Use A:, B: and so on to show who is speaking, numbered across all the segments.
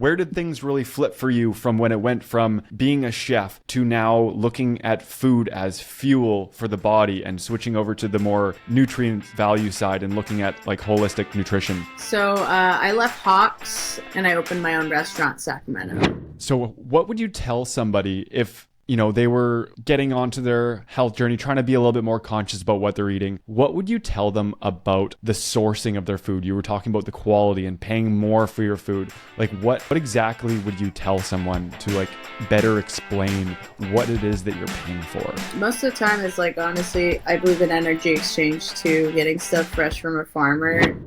A: where did things really flip for you from when it went from being a chef to now looking at food as fuel for the body and switching over to the more nutrient value side and looking at like holistic nutrition?
B: So I left Hawks and I opened my own restaurant in Sacramento.
A: So what would you tell somebody if, you know, they were getting onto their health journey, trying to be a little bit more conscious about what they're eating? What would you tell them about the sourcing of their food? You were talking about the quality and paying more for your food. Like what exactly would you tell someone to like better explain what it is that you're paying for?
B: Most of the time it's like, honestly, I believe in energy exchange too, getting stuff fresh from a farmer.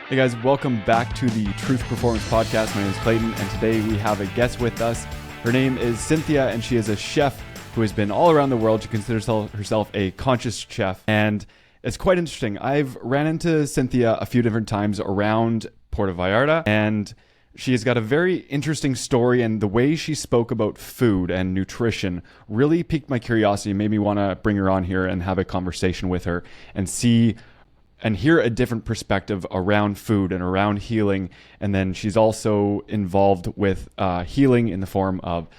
A: Hey guys, welcome back to the Truth Performance Podcast. My name is Clayton, and today we have a guest with us. Her name is Cynthia, and she is a chef who has been all around the world. She considers herself a conscious chef, and it's quite interesting. I've ran into Cynthia a few different times around Puerto Vallarta, and she has got a very interesting story, and the way she spoke about food and nutrition really piqued my curiosity and made me want to bring her on here and have a conversation with her and see and hear a different perspective around food and around healing. And then she's also involved with healing in the form of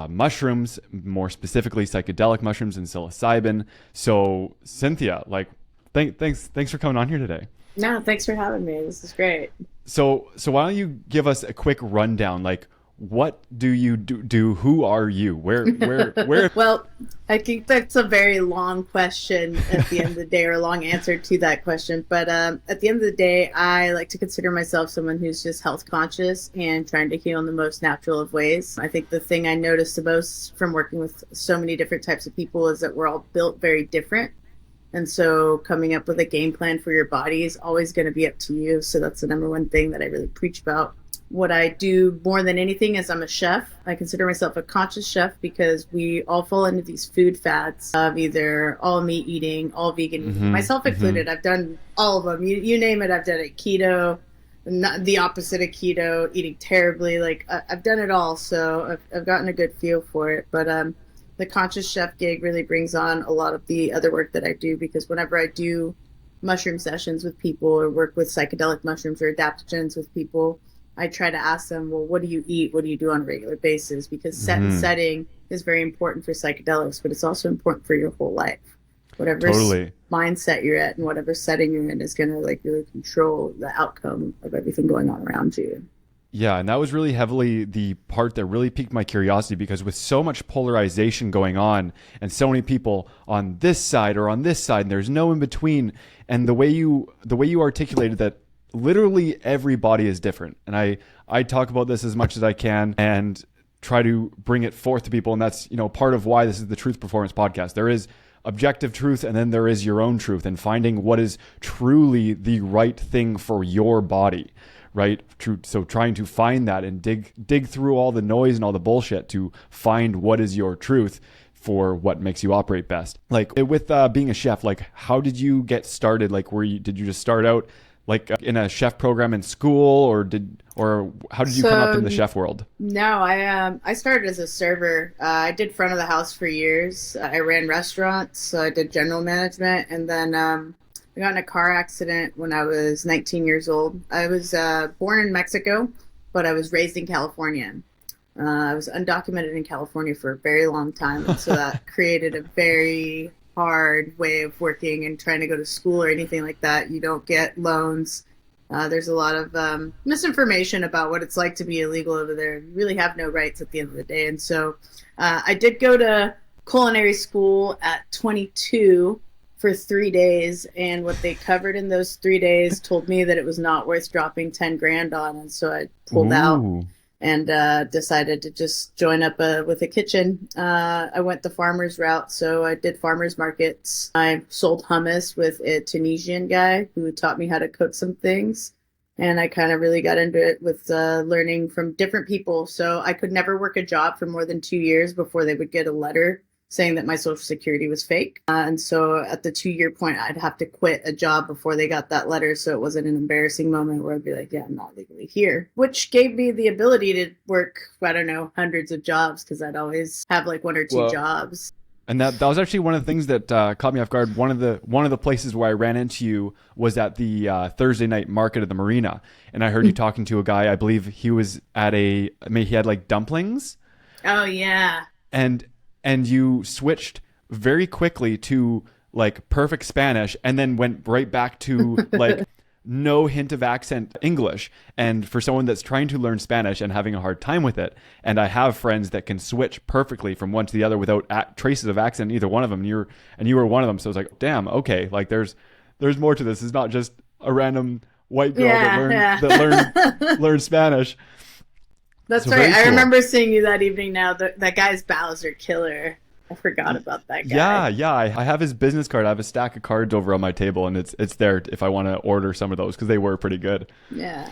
A: mushrooms, more specifically psychedelic mushrooms and psilocybin. So Cynthia, like, thanks for coming on here today.
B: No, thanks for having me. This is great.
A: So why don't you give us a quick rundown? Like, what do you do? Who are you? Where?
B: Well, I think that's a very long question at the end of the day, or a long answer to that question. But at the end of the day, I like to consider myself someone who's just health conscious and trying to heal in the most natural of ways. I think the thing I noticed the most from working with so many different types of people is that we're all built very different. And so coming up with a game plan for your body is always going to be up to you. So that's the number one thing that I really preach about. What I do more than anything is I'm a chef. I consider myself a conscious chef because we all fall into these food fads of either all meat eating, all vegan eating, myself included. I've done all of them. You name it, I've done it. Keto, not the opposite of keto, eating terribly. Like I've done it all. So I've gotten a good feel for it. But the conscious chef gig really brings on a lot of the other work that I do, because whenever I do mushroom sessions with people or work with psychedelic mushrooms or adaptogens with people, I try to ask them, well, what do you eat? What do you do on a regular basis? Because and setting is very important for psychedelics, but it's also important for your whole life. Whatever mindset you're at and whatever setting you're in is going to like really control the outcome of everything going on around you.
A: Yeah, and that was really heavily the part that really piqued my curiosity, because with so much polarization going on and so many people on this side or on this side, and there's no in between, and the way you articulated that literally everybody is different. And I talk about this as much as I can and try to bring it forth to people. And that's, you know, part of why this is the Truth Performance Podcast. There is objective truth, and then there is your own truth, and finding what is truly the right thing for your body, right? So trying to find that and dig through all the noise and all the bullshit to find what is your truth for what makes you operate best. Like with being a chef, like how did you get started? Like did you just start out like in a chef program in school, or how did you come up in the chef world?
B: No, I started as a server. I did front of the house for years. I ran restaurants, so I did general management, and then I got in a car accident when I was 19 years old. I was born in Mexico, but I was raised in California. I was undocumented in California for a very long time, and so that created a very hard way of working and trying to go to school or anything like that. You don't get loans. There's a lot of misinformation about what it's like to be illegal over there. You really have no rights at the end of the day. And so I did go to culinary school at 22 for 3 days. And what they covered in those 3 days told me that it was not worth dropping 10 grand on. And so I pulled out and decided to just join up with a kitchen. I went the farmer's route, so I did farmer's markets. I sold hummus with a Tunisian guy who taught me how to cook some things, and I kind of really got into it with learning from different people. So I could never work a job for more than 2 years before they would get a letter saying that my social security was fake. And so at the 2-year point, I'd have to quit a job before they got that letter. So it wasn't an embarrassing moment where I'd be like, yeah, I'm not legally here, which gave me the ability to work, I don't know, hundreds of jobs, because I'd always have like 1 or 2 jobs.
A: And that was actually one of the things that caught me off guard. One of the places where I ran into you was at the Thursday night market at the marina, and I heard you talking to a guy. I believe he was at he had like dumplings,
B: Oh yeah.
A: and you switched very quickly to like perfect Spanish, and then went right back to like no hint of accent English. And for someone that's trying to learn Spanish and having a hard time with it, and I have friends that can switch perfectly from one to the other without traces of accent in either one of them, and you were one of them. So I was like, damn, okay, like there's more to this. It's not just a random white girl that learned Spanish.
B: That's
A: So
B: right.
A: very
B: I
A: cool.
B: remember seeing you that evening. Now that guy's bows are killer. I forgot about that guy.
A: Yeah. I have his business card. I have a stack of cards over on my table, and it's there if I want to order some of those because they were pretty good.
B: Yeah.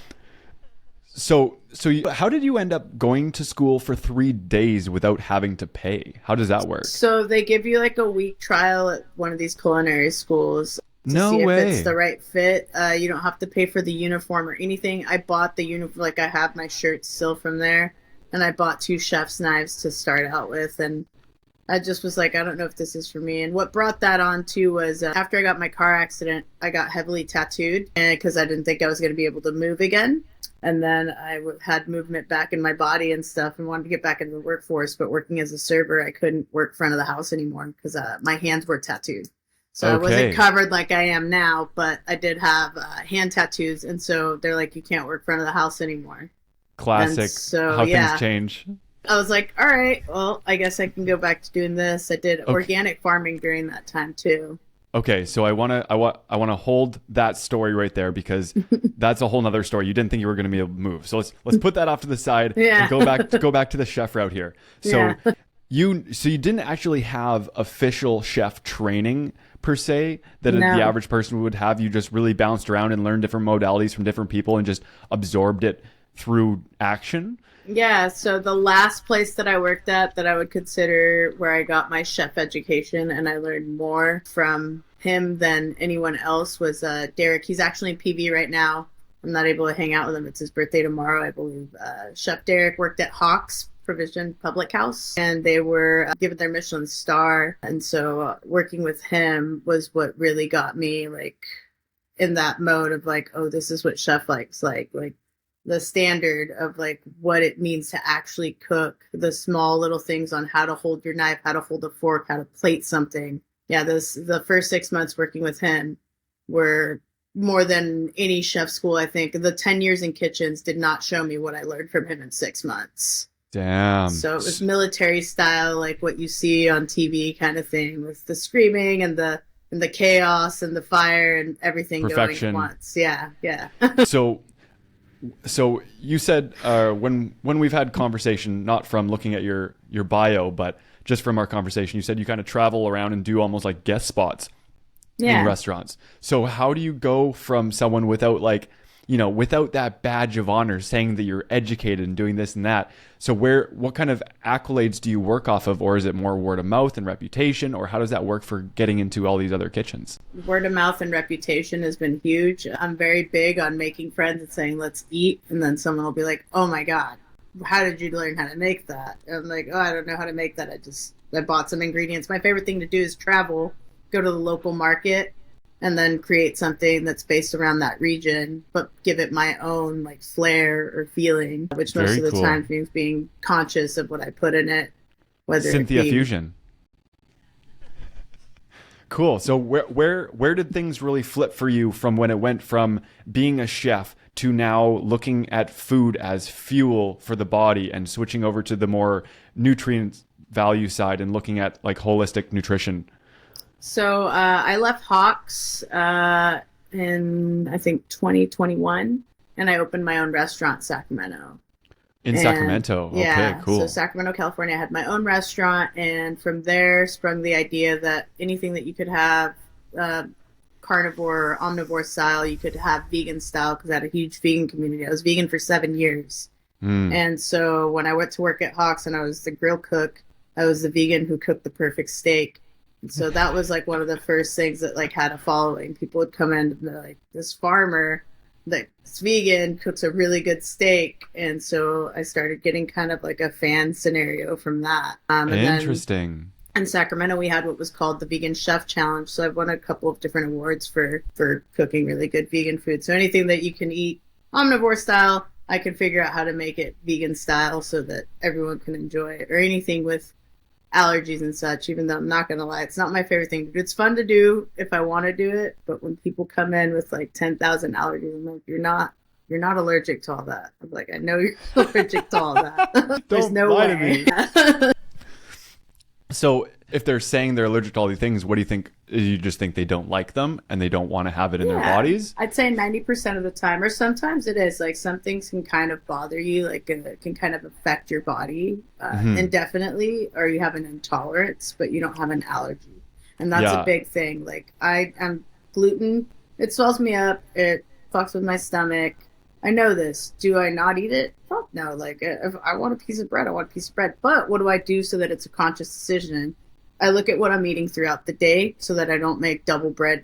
A: How did you end up going to school for 3 days without having to pay? How does that work?
B: So they give you like a week trial at one of these culinary schools to
A: No
B: see if
A: way.
B: it's the right fit. You don't have to pay for the uniform or anything. I bought the uniform, like I have my shirt still from there, and I bought 2 chef's knives to start out with, and I just was like, I don't know if this is for me. And what brought that on too was after I got my car accident, I got heavily tattooed because I didn't think I was going to be able to move again. And then had movement back in my body and stuff and wanted to get back into the workforce. But working as a server, I couldn't work front of the house anymore because my hands were tattooed. So I wasn't covered like I am now, but I did have hand tattoos. And so they're like, you can't work front of the house anymore.
A: Classic.
B: So,
A: how
B: yeah.
A: things change.
B: I was like, all right, well, I guess I can go back to doing this. I did organic farming during that time too.
A: Okay, so I want to hold that story right there because that's a whole nother story. You didn't think you were going to be able to move. So let's put that off to the side and go back to the chef route here. So
B: Yeah.
A: you didn't actually have official chef training per se that
B: No.
A: the average person would have. You just really bounced around and learned different modalities from different people and just absorbed it through action.
B: Yeah, so the last place that I worked at that I would consider where I got my chef education and I learned more from him than anyone else was Derek. He's actually in PV right now. I'm not able to hang out with him. It's his birthday tomorrow, I believe. Chef Derek worked at Hawks Provision Public House, and they were given their Michelin star. And so working with him was what really got me like in that mode of like, oh, this is what chef likes, like the standard of like what it means to actually cook, the small little things on how to hold your knife, how to hold a fork, how to plate something. Yeah, the first 6 months working with him were more than any chef school, I think. The 10 years in kitchens did not show me what I learned from him in 6 months.
A: Damn.
B: So it was military style, like what you see on TV kind of thing, with the screaming and the chaos and the fire and everything
A: Perfection.
B: going at once. Yeah.
A: So you said when we've had conversation, not from looking at your bio, but just from our conversation, you said you kind of travel around and do almost like guest spots in restaurants. So how do you go from someone without without that badge of honor saying that you're educated and doing this and that? So what kind of accolades do you work off of, or is it more word of mouth and reputation, or how does that work for getting into all these other kitchens?
B: Word of mouth and reputation has been huge. I'm very big on making friends and saying, let's eat. And then someone will be like, oh my God, how did you learn how to make that? And I'm like, oh, I don't know how to make that. I bought some ingredients. My favorite thing to do is travel, go to the local market, and then create something that's based around that region, but give it my own like flair or feeling, which most
A: Very
B: of the
A: cool.
B: time means being conscious of what I put in it. Whether
A: Cynthia
B: it be
A: Fusion. Cool. So where did things really flip for you from when it went from being a chef to now looking at food as fuel for the body and switching over to the more nutrient value side and looking at like holistic nutrition?
B: So I left Hawks in, I think, 2021, and I opened my own restaurant, Sacramento.
A: In Sacramento.
B: Yeah,
A: Okay, cool.
B: so Sacramento, California, I had my own restaurant, and from there sprung the idea that anything that you could have carnivore or omnivore style, you could have vegan style, because I had a huge vegan community. I was vegan for 7 years. And so when I went to work at Hawks and I was the grill cook, I was the vegan who cooked the perfect steak. And so that was like one of the first things that like had a following. People would come in and they're like, this farmer that's vegan cooks a really good steak. And so I started getting kind of like a fan scenario from that.
A: Interesting.
B: in Sacramento, we had what was called the Vegan Chef Challenge. So I've won a couple of different awards for cooking really good vegan food. So anything that you can eat omnivore style, I can figure out how to make it vegan style so that everyone can enjoy it. Or anything with allergies and such, even though I'm not going to lie, it's not my favorite thing to do. It's fun to do if I want to do it. But when people come in with like 10,000 allergies, I'm like, you're not allergic to all that. I'm like, I know you're allergic to all that. There's
A: Don't
B: no
A: lie
B: way.
A: to me. So if they're saying they're allergic to all these things, what do you think? You just think they don't like them and they don't want to have it in their bodies?
B: I'd say 90% of the time, or sometimes it is like some things can kind of bother you, like it can kind of affect your body indefinitely, or you have an intolerance, but you don't have an allergy. And that's a big thing. Like I'm gluten, it swells me up, it fucks with my stomach. I know this. Do I not eat it? Fuck no. Like, if I want a piece of bread, I want a piece of bread. But what do I do so that it's a conscious decision? I look at what I'm eating throughout the day so that I don't make double bread,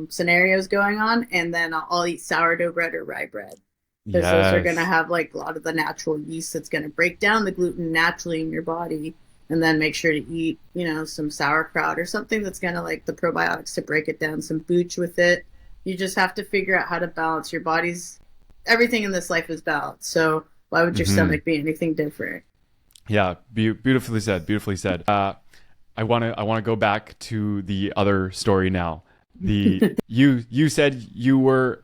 B: scenarios going on. And then I'll eat sourdough bread or rye bread. Because those are going to have like a lot of the natural yeast that's going to break down the gluten naturally in your body. And then make sure to eat, some sauerkraut or something that's going to like the probiotics to break it down, some booch with it. You just have to figure out how to balance your body's. Everything in this life is balanced. So why would your stomach be anything different?
A: Yeah, beautifully said. Beautifully said. I want to go back to the other story now. You said you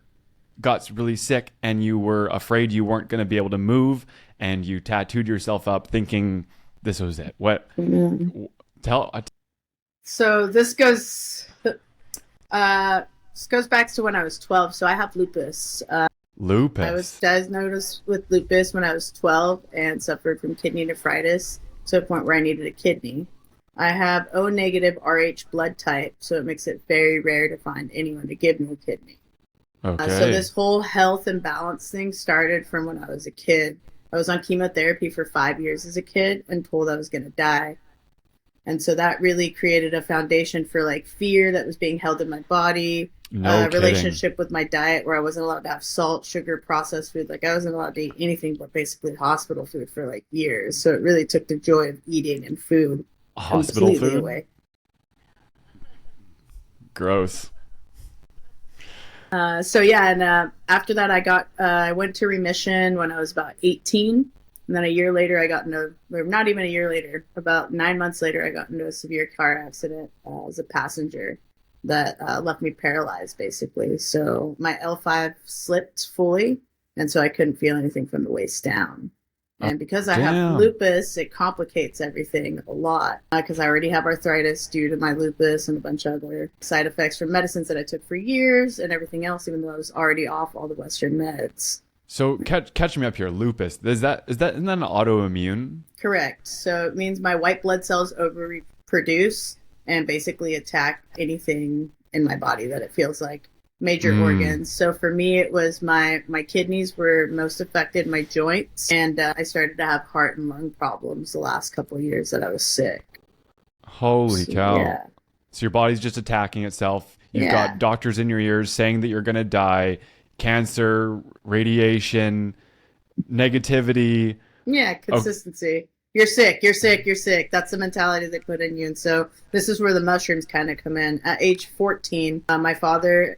A: got really sick and you were afraid you weren't going to be able to move, and you tattooed yourself up thinking this was it. What?
B: So this goes back to when I was 12. So I have lupus.
A: Lupus.
B: I was diagnosed with lupus when I was 12 and suffered from kidney nephritis to a point where I needed a kidney. I have O negative Rh blood type, so it makes it very rare to find anyone to give me a kidney.
A: Okay.
B: So this whole health and balance thing started from when I was a kid. I was on chemotherapy for 5 years as a kid and told I was going to die. And so that really created a foundation for like fear that was being held in my body, relationship with my diet where I wasn't allowed to have salt, sugar, processed food. Like I wasn't allowed to eat anything but basically hospital food for like years. So it really took the joy of eating and food
A: hospital
B: completely
A: food
B: away.
A: Gross.
B: After that I went to remission when I was about 18. And then a year later, not even a year later, about 9 months later, I got into a severe car accident as a passenger that left me paralyzed, basically. So my L5 slipped fully, and so I couldn't feel anything from the waist down. And because I have lupus, it complicates everything a lot because I already have arthritis due to my lupus and a bunch of other side effects from medicines that I took for years and everything else, even though I was already off all the Western meds.
A: So catch me up here. Lupus. Isn't that an autoimmune?
B: Correct. So it means my white blood cells overproduce and basically attack anything in my body that it feels like major organs. So for me, it was my kidneys were most affected, my joints, and I started to have heart and lung problems the last couple of years that I was sick.
A: Holy cow. Yeah. So your body's just attacking itself. You've got doctors in your ears saying that you're going to die. Cancer, radiation, negativity. Yeah,
B: consistency. You're sick, you're sick, you're sick. That's the mentality they put in you. And so this is where the mushrooms kind of come in. At age 14, my father,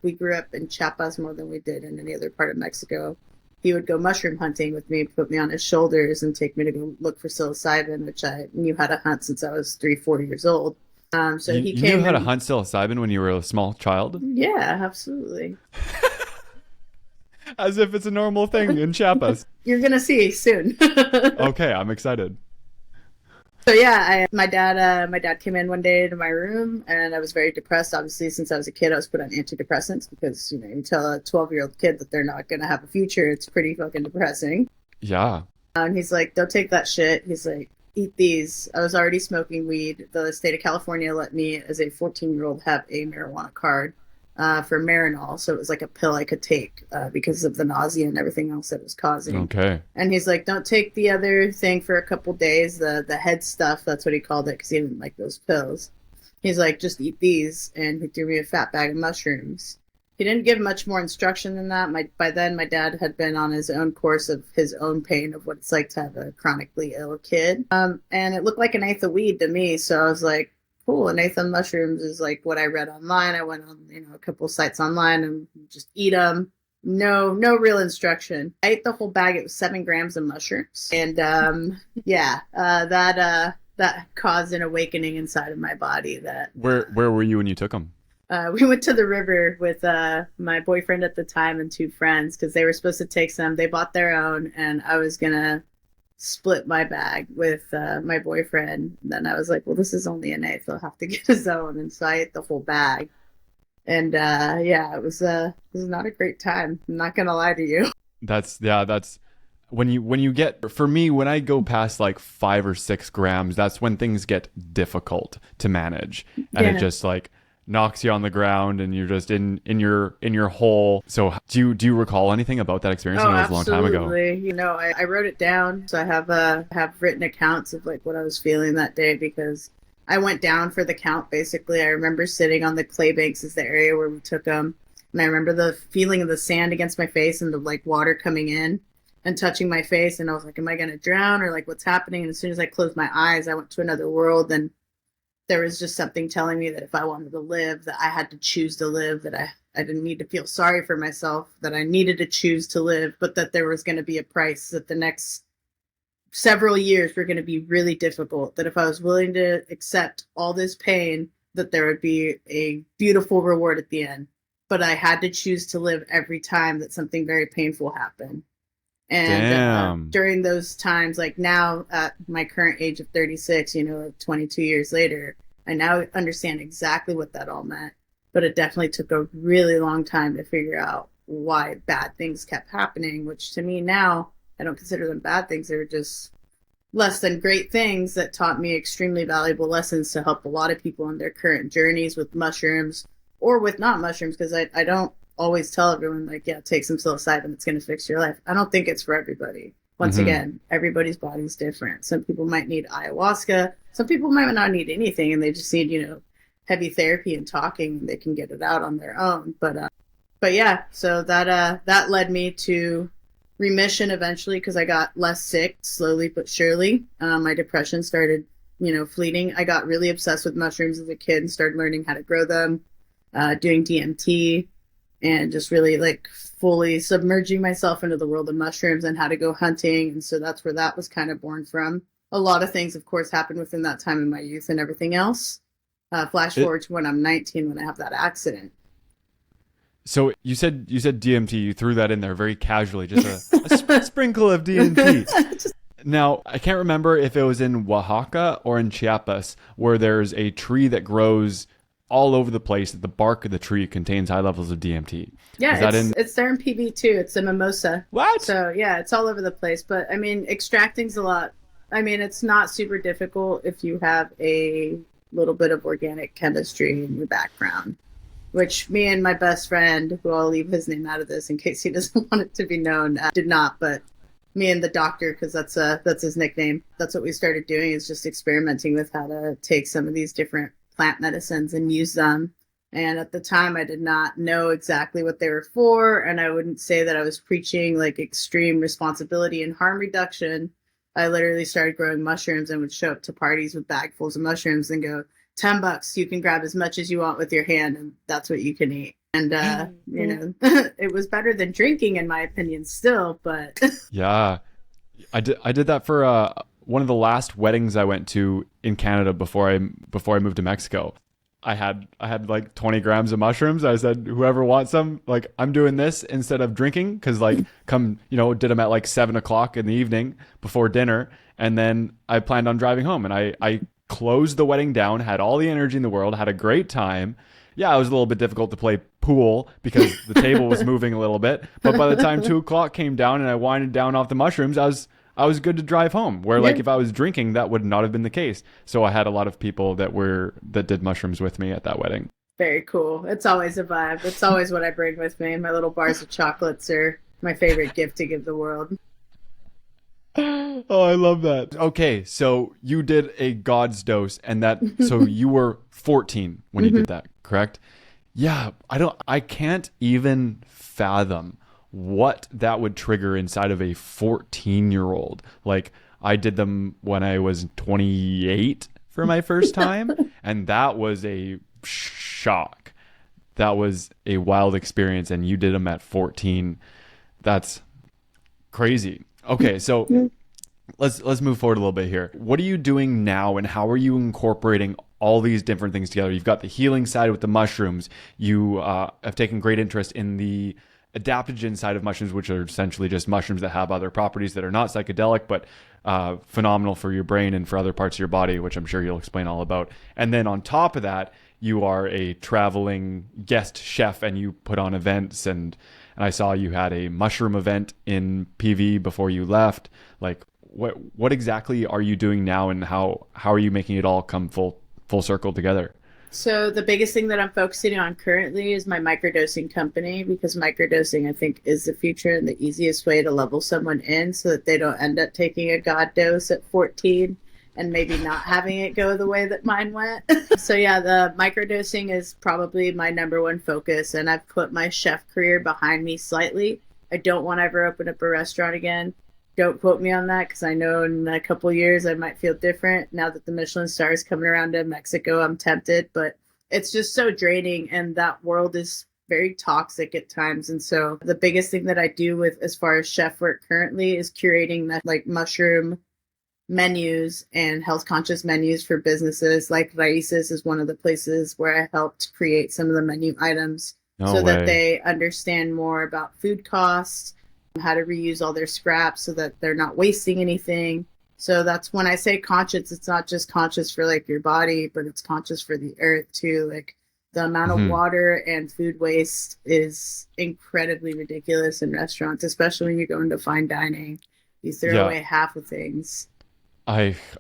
B: we grew up in Chiapas more than we did in any other part of Mexico. He would go mushroom hunting with me, put me on his shoulders and take me to go look for psilocybin, which I knew how to hunt since I was 3-4 years old. So
A: you knew how to hunt psilocybin when you were a small child?
B: Yeah, absolutely.
A: As if it's a normal thing in Chiapas.
B: You're going to see soon.
A: Okay, I'm excited.
B: So yeah, my dad came in one day to my room and I was very depressed. Obviously, since I was a kid, I was put on antidepressants because, you tell a 12-year-old kid that they're not going to have a future. It's pretty fucking depressing.
A: Yeah.
B: And he's like, don't take that shit. He's like, eat these. I was already smoking weed. The state of California let me, as a 14-year-old, have a marijuana card for Marinol. So it was like a pill I could take because of the nausea and everything else that it was causing.
A: Okay.
B: And he's like, don't take the other thing for a couple days, the head stuff. That's what he called it because he didn't like those pills. He's like, just eat these. And he threw me a fat bag of mushrooms. He didn't give much more instruction than that. By then, my dad had been on his own course of his own pain of what it's like to have a chronically ill kid. And it looked like an eighth of weed to me. So I was like, cool, an eighth of mushrooms is like what I read online. I went on, a couple sites online and just eat them. No real instruction. I ate the whole bag. It was 7 grams of mushrooms. And that caused an awakening inside of my body.
A: Where were you when you took them?
B: We went to the river with my boyfriend at the time and 2 friends because they were supposed to take some. They bought their own, and I was going to split my bag with my boyfriend. And then I was like, well, this is only an eighth. I'll have to get his own. And so I ate the whole bag. And it was not a great time. I'm not going to lie to you.
A: That's when you get, for me, when I go past like 5 or 6 grams, that's when things get difficult to manage. And it just like knocks you on the ground and you're just in your hole. So do you recall anything about that experience? I know it was a long time ago.
B: Absolutely. I wrote it down. So I have written accounts of like what I was feeling that day because I went down for the count. Basically, I remember sitting on the clay banks is the area where we took them. And I remember the feeling of the sand against my face and the like water coming in and touching my face. And I was like, am I going to drown or like what's happening? And as soon as I closed my eyes, I went to another world, and there was just something telling me that if I wanted to live, that I had to choose to live, that I didn't need to feel sorry for myself, that I needed to choose to live, but that there was going to be a price, that the next several years were going to be really difficult, that if I was willing to accept all this pain, that there would be a beautiful reward at the end. But I had to choose to live every time that something very painful happened. And during those times, like now at my current age of 36, 22 years later, I now understand exactly what that all meant. But it definitely took a really long time to figure out why bad things kept happening, which to me now, I don't consider them bad things. They were just less than great things that taught me extremely valuable lessons to help a lot of people on their current journeys with mushrooms or with not mushrooms, because I don't always tell everyone like, yeah, take some psilocybin, it's going to fix your life. I don't think it's for everybody. Once again, everybody's body's different. Some people might need ayahuasca. Some people might not need anything, and they just need, heavy therapy and talking, and they can get it out on their own. But yeah, so that led me to remission eventually because I got less sick slowly but surely. My depression started, fleeting. I got really obsessed with mushrooms as a kid and started learning how to grow them, doing DMT, and just really like fully submerging myself into the world of mushrooms and how to go hunting. And so that's where that was kind of born from. A lot of things, of course, happened within that time in my youth and everything else. Flash forward to when I'm 19, when I have that accident.
A: So you said DMT, you threw that in there very casually, just a sprinkle of DMT. Now, I can't remember if it was in Oaxaca or in Chiapas where there's a tree that grows all over the place. The bark of the tree contains high levels of DMT.
B: Yeah, it's there in PB too. It's a mimosa.
A: What?
B: So yeah, it's all over the place. But I mean, extracting's a lot. I mean, it's not super difficult if you have a little bit of organic chemistry in your background, which me and my best friend, who I'll leave his name out of this in case he doesn't want it to be known, did not. But me and the doctor, because that's his nickname, that's what we started doing, is just experimenting with how to take some of these different plant medicines and use them. And at the time, I did not know exactly what they were for, and I wouldn't say that I was preaching like extreme responsibility and harm reduction. I literally started growing mushrooms and would show up to parties with bagfuls of mushrooms and go, $10, you can grab as much as you want with your hand, and that's what you can eat. And it was better than drinking, in my opinion, still. But
A: yeah, I did that for one of the last weddings I went to in Canada before I moved to Mexico. I had like 20 grams of mushrooms. I said, whoever wants some, like, I'm doing this instead of drinking, because like did them at like 7:00 in the evening before dinner, and then I planned on driving home, and I closed the wedding down, had all the energy in the world, had a great time. Yeah, it was a little bit difficult to play pool because the table was moving a little bit, but by the time 2:00 came down and I winded down off the mushrooms, I was good to drive home, where like if I was drinking, that would not have been the case. So I had a lot of people that did mushrooms with me at that wedding.
B: Very cool. It's always a vibe. It's always what I bring with me. My little bars of chocolates are my favorite gift to give the world.
A: Oh, I love that. Okay, so you did a God's dose, and so you were 14 when you did that, correct? Yeah, I can't even fathom what that would trigger inside of a 14-year-old. Like, I did them when I was 28 for my first time, and that was a shock. That was a wild experience, and you did them at 14. That's crazy. Okay, so let's move forward a little bit here. What are you doing now, and how are you incorporating all these different things together? You've got the healing side with the mushrooms. You have taken great interest in the adaptogen side of mushrooms, which are essentially just mushrooms that have other properties that are not psychedelic, but phenomenal for your brain and for other parts of your body, which I'm sure you'll explain all about. And then on top of that, you are a traveling guest chef, and you put on events, and I saw you had a mushroom event in PV before you left. Like, what exactly are you doing now, and how are you making it all come full circle together?
B: So the biggest thing that I'm focusing on currently is my microdosing company, because microdosing, I think, is the future and the easiest way to level someone in so that they don't end up taking a god dose at 14 and maybe not having it go the way that mine went. So yeah, the microdosing is probably my number one focus, and I've put my chef career behind me slightly. I don't want to ever open up a restaurant again. Don't quote me on that, because I know in a couple of years I might feel different. Now that the Michelin star is coming around to Mexico, I'm tempted, but it's just so draining, and that world is very toxic at times. And so the biggest thing that I do with as far as chef work currently is curating that, like, mushroom menus and health conscious menus for businesses. Like Raices is one of the places where I helped create some of the menu items
A: No
B: so that
A: way.
B: they understand more about food costs, how to reuse all their scraps so that they're not wasting anything. So that's when I say conscious, it's not just conscious for like your body, but it's conscious for the earth too. Like, the amount of
A: Hmm.
B: water and food waste is incredibly ridiculous in restaurants, especially when you go into fine dining. You throw
A: Yeah,
B: away half of things.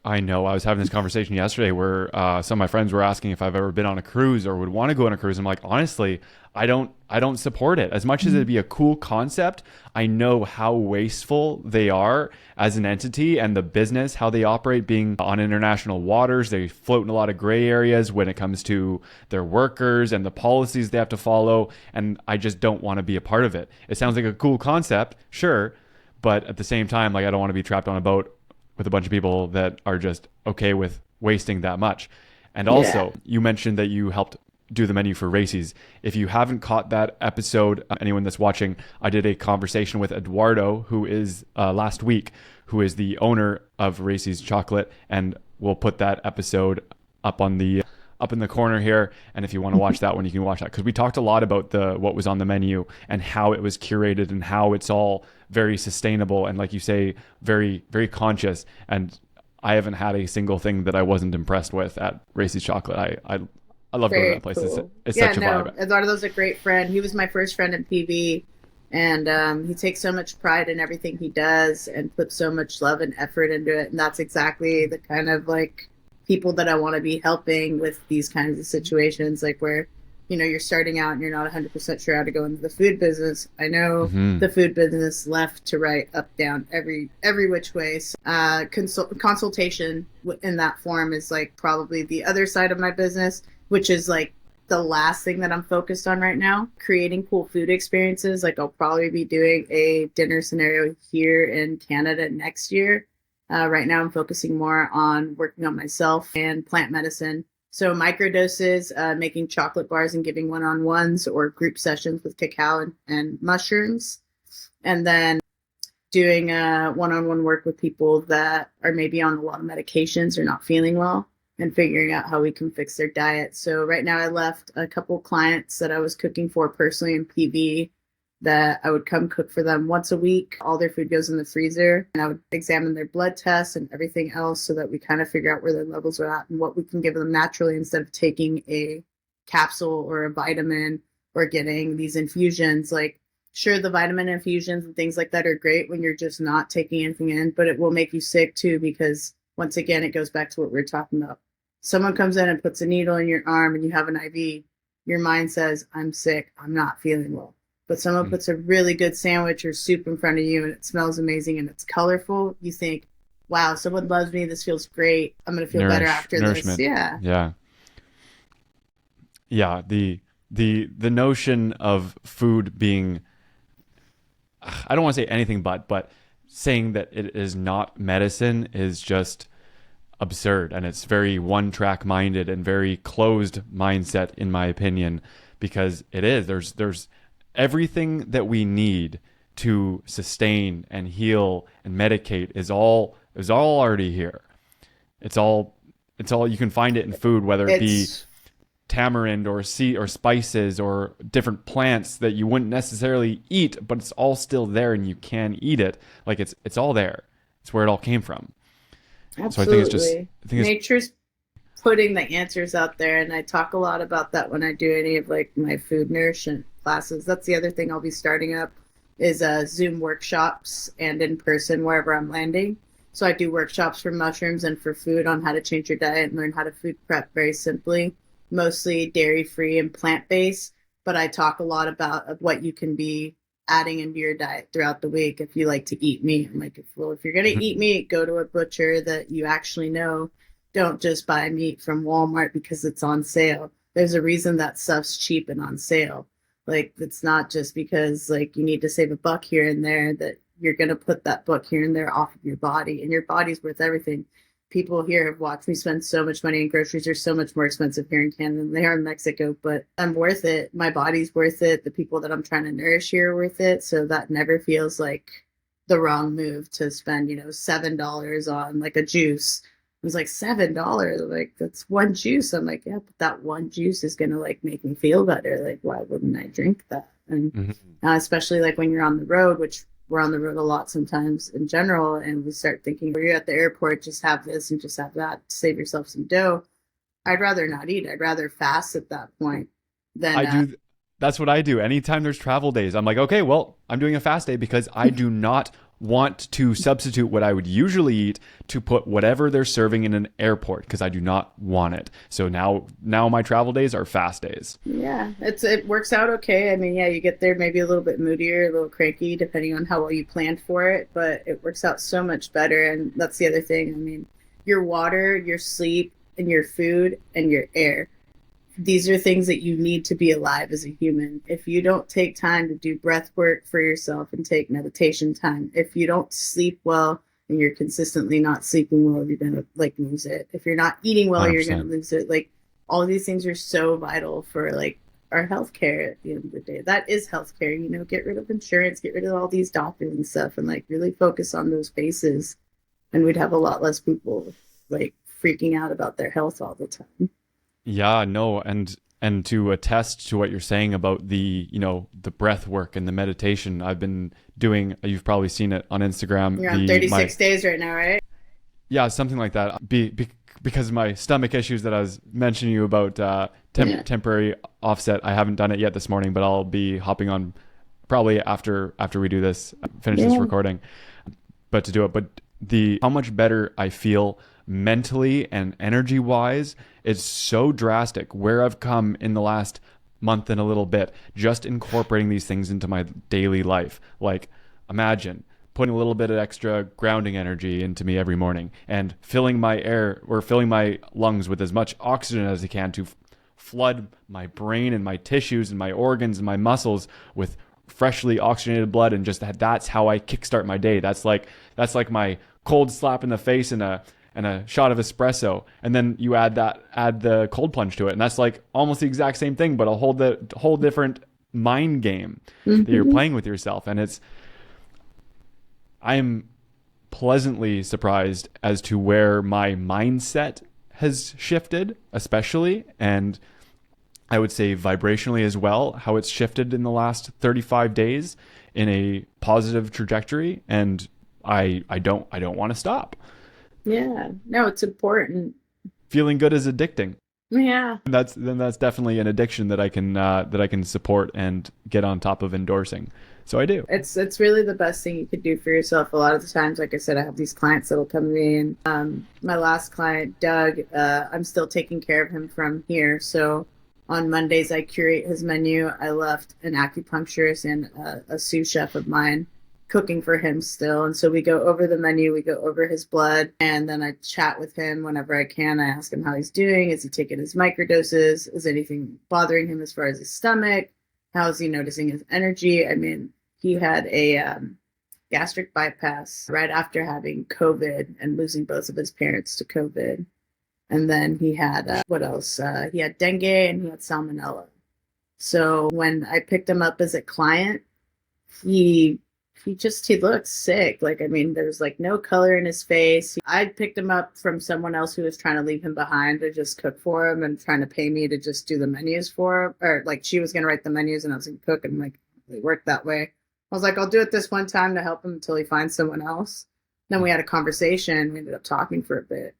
A: I know. I was having this conversation yesterday where some of my friends were asking if I've ever been on a cruise or would want to go on a cruise. I'm like, honestly, I don't support it. As much as it'd be a cool concept, I know how wasteful they are as an entity, and the business, how they operate, being on international waters. They float in a lot of gray areas when it comes to their workers and the policies they have to follow. And I just don't want to be a part of it. It sounds like a cool concept, sure, but at the same time, like, I don't want to be trapped on a boat with a bunch of people that are just okay with wasting that much. And
B: Yeah.
A: also, you mentioned that you helped do the menu for Races. If you haven't caught that episode, anyone that's watching, I did a conversation with Eduardo, who is last week, who is the owner of Races Chocolate, and we'll put that episode up on the up in the corner here. And if you want to watch that one, you can watch that, because we talked a lot about the what was on the menu and how it was curated and how it's all very sustainable and, like you say, very conscious. And I haven't had a single thing that I wasn't impressed with at Racy's Chocolate. I love going to that
B: Very
A: place.
B: cool.
A: It's
B: Yeah,
A: such a
B: no,
A: vibe.
B: Eduardo's a great friend. He was my first friend in PV, and he takes so much pride in everything he does and puts so much love and effort into it. And that's exactly the kind of like people that I want to be helping with these kinds of situations, like where, you're starting out and you're not 100% sure how to go into the food business. I know
A: Hmm.
B: the food business left to right, up, down, every which way. So, consultation in that form is like probably the other side of my business, which is like the last thing that I'm focused on right now. Creating cool food experiences. Like, I'll probably be doing a dinner scenario here in Canada next year. Right now, I'm focusing more on working on myself and plant medicine. So microdoses, making chocolate bars and giving one-on-ones or group sessions with cacao and mushrooms, and then doing one-on-one work with people that are maybe on a lot of medications or not feeling well, and figuring out how we can fix their diet. So right now I left a couple clients that I was cooking for personally in PV, that I would come cook for them once a week. All their food goes in the freezer, and I would examine their blood tests and everything else so that we kind of figure out where their levels are at and what we can give them naturally instead of taking a capsule or a vitamin or getting these infusions. Like, sure, the vitamin infusions and things like that are great when you're just not taking anything in, but it will make you sick too, because once again, it goes back to what we were talking about. Someone comes in and puts a needle in your arm and you have an IV, your mind says, I'm sick, I'm not feeling well. But someone puts a really good sandwich or soup in front of you and it smells amazing and it's colorful, you think, wow, someone loves me, this feels great, I'm going to feel better after this.
A: Nourishment.
B: Yeah.
A: Yeah. Yeah. the notion of food being, I don't want to say anything but saying that it is not medicine is just absurd, and it's very one track minded and very closed mindset in my opinion, because it is, there's everything that we need to sustain and heal and medicate is all already here. It's all you can find it in food, whether it be
B: It's
A: tamarind or sea or spices or different plants that you wouldn't necessarily eat, but it's all still there and you can eat it. Like it's all there. It's where it all came from. So
B: absolutely
A: I think it's
B: nature's putting the answers out there, and I talk a lot about that when I do any of like my food nourishment classes. That's the other thing I'll be starting up is Zoom workshops and in person wherever I'm landing. So I do workshops for mushrooms and for food on how to change your diet and learn how to food prep very simply, mostly dairy free and plant based. But I talk a lot about what you can be adding into your diet throughout the week if you like to eat meat. I'm like, well, if you're going to eat meat, go to a butcher that you actually know. Don't just buy meat from Walmart because it's on sale. There's a reason that stuff's cheap and on sale. Like, it's not just because like you need to save a buck here and there that you're going to put that buck here and there off of your body, and your body's worth everything. People here have watched me spend so much money, and groceries are so much more expensive here in Canada than they are in Mexico, but I'm worth it. My body's worth it. The people that I'm trying to nourish here are worth it. So that never feels like the wrong move to spend, $7 on like a juice. It was like $7. Like, that's one juice. I'm like, yeah, but that one juice is gonna like make me feel better. Like, why wouldn't I drink that? And
A: Mhm.
B: especially like when you're on the road, which we're on the road a lot sometimes in general, and we start thinking, where you're at the airport, just have this and just have that to save yourself some dough. I'd rather not eat. I'd rather fast at that point than
A: I do. That's what I do. Anytime there's travel days, I'm like, okay, well, I'm doing a fast day because I do not want to substitute what I would usually eat to put whatever they're serving in an airport because I do not want it. So now my travel days are fast days.
B: yeah, it works out okay. I mean, yeah, you get there maybe a little bit moodier, a little cranky, depending on how well you planned for it, but it works out so much better. And that's the other thing. I mean, your water, your sleep, and your food and your air. These are things that you need to be alive as a human. If you don't take time to do breath work for yourself and take meditation time, if you don't sleep well and you're consistently not sleeping well, you're going to like lose it. If you're not eating well, you're going to
A: 100%.
B: lose it. Like, all of these things are so vital for like our healthcare at the end of the day. That is healthcare, get rid of insurance, get rid of all these doctors and stuff, and like really focus on those bases. And we'd have a lot less people like freaking out about their health all the time.
A: Yeah, no, and to attest to what you're saying about the breath work and the meditation, I've been doing. You've probably seen it on Instagram.
B: You're on
A: The my
B: 36 days right now, right?
A: Yeah, something like that. Because of my stomach issues that I was mentioning you about
B: Yeah.
A: temporary offset. I haven't done it yet this morning, but I'll be hopping on probably after we do this, finish this
B: Yeah.
A: recording, but to do it. But the how much better I feel mentally and energy wise is so drastic. Where I've come in the last month and a little bit, just incorporating these things into my daily life. Like, imagine putting a little bit of extra grounding energy into me every morning and filling my air or filling my lungs with as much oxygen as I can to flood my brain and my tissues and my organs and my muscles with freshly oxygenated blood, and just that's how I kickstart my day. That's like my cold slap in the face and a shot of espresso, and then you add the cold plunge to it, and that's like almost the exact same thing, but a whole different mind game that you're
B: Mm-hmm.
A: playing with yourself. And I'm pleasantly surprised as to where my mindset has shifted, especially, and I would say vibrationally as well, how it's shifted in the last 35 days in a positive trajectory, and I don't want to stop.
B: Yeah. No, it's important.
A: Feeling good is addicting.
B: Yeah.
A: That's definitely an addiction that I can support and get on top of endorsing. So I do.
B: It's really the best thing you could do for yourself. A lot of the times, like I said, I have these clients that will come to me, and my last client, Doug, I'm still taking care of him from here. So on Mondays, I curate his menu. I left an acupuncturist and a sous chef of mine cooking for him still. And so we go over the menu, we go over his blood, and then I chat with him whenever I can. I ask him how he's doing. Is he taking his microdoses? Is anything bothering him as far as his stomach? How is he noticing his energy? I mean, he had a gastric bypass right after having COVID and losing both of his parents to COVID. And then he had, what else? He had dengue and he had salmonella. So when I picked him up as a client, he looked sick. Like, I mean, there's like no color in his face. I picked him up from someone else who was trying to leave him behind to just cook for him and trying to pay me to just do the menus for him. Or like she was going to write the menus and I was going to cook, and like it worked that way. I was like, I'll do it this one time to help him until he finds someone else. Then we had a conversation. We ended up talking for a bit.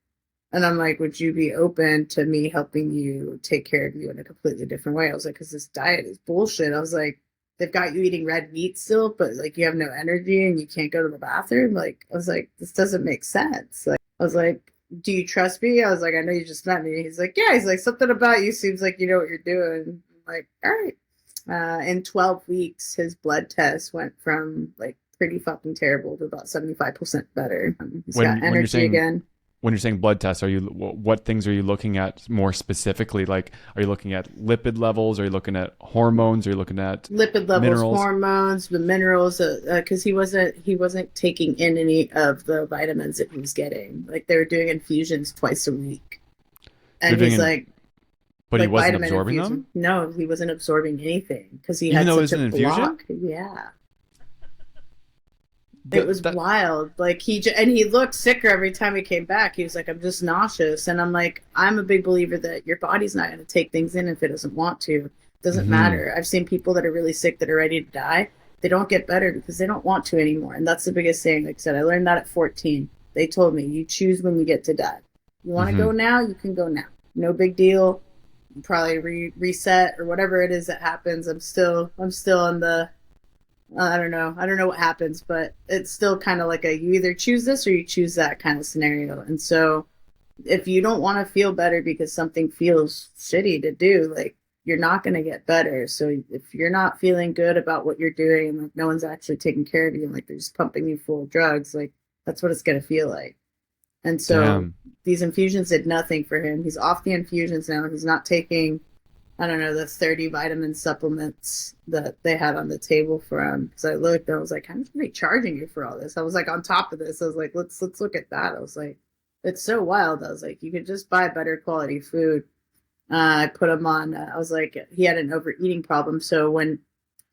B: And I'm like, would you be open to me helping you take care of you in a completely different way? I was like, because this diet is bullshit. I was like, they've got you eating red meat still, but like you have no energy and you can't go to the bathroom. Like, I was like, this doesn't make sense. Like, I was like, do you trust me? I was like, I know you just met me. He's like, yeah. He's like, something about you seems like you know what you're doing. I'm like, all right. In 12 weeks, his blood test went from like pretty fucking terrible to about 75% better. He's got energy again.
A: When you're saying blood tests, what things are you looking at more specifically? Like, are you looking at lipid levels? Are you looking at hormones? Are you looking at
B: lipid levels, minerals? Hormones, the minerals? Because he wasn't taking in any of the vitamins that he was getting. Like they were doing infusions twice a week, and he's like,
A: but he wasn't absorbing them.
B: No, he wasn't absorbing anything because he had such a block. Yeah. It was wild. Like he looked sicker every time he came back. He was like, I'm just nauseous. And I'm like, I'm a big believer that your body's not going to take things in if it doesn't want to. It doesn't matter. I've seen people that are really sick that are ready to die. They don't get better because they don't want to anymore. And that's the biggest thing. Like I said, I learned that at 14. They told me, you choose when you get to die. You want to go now? You can go now. No big deal. You probably reset or whatever it is that happens. I'm still in the, I don't know what happens, but it's still kind of like you either choose this or you choose that kind of scenario. And so if you don't want to feel better because something feels shitty to do, like you're not going to get better. So if you're not feeling good about what you're doing and like no one's actually taking care of you and like they're just pumping you full of drugs, like that's what it's going to feel like. And so these infusions did nothing for him. He's off the infusions now. He's not taking, I don't know, the 30 vitamin supplements that they had on the table for him. Because I looked and I was like, how much are they charging you for all this? I was like, on top of this, I was like, let's look at that. I was like, it's so wild. I was like, you could just buy better quality food. I put him on, I was like, he had an overeating problem. So when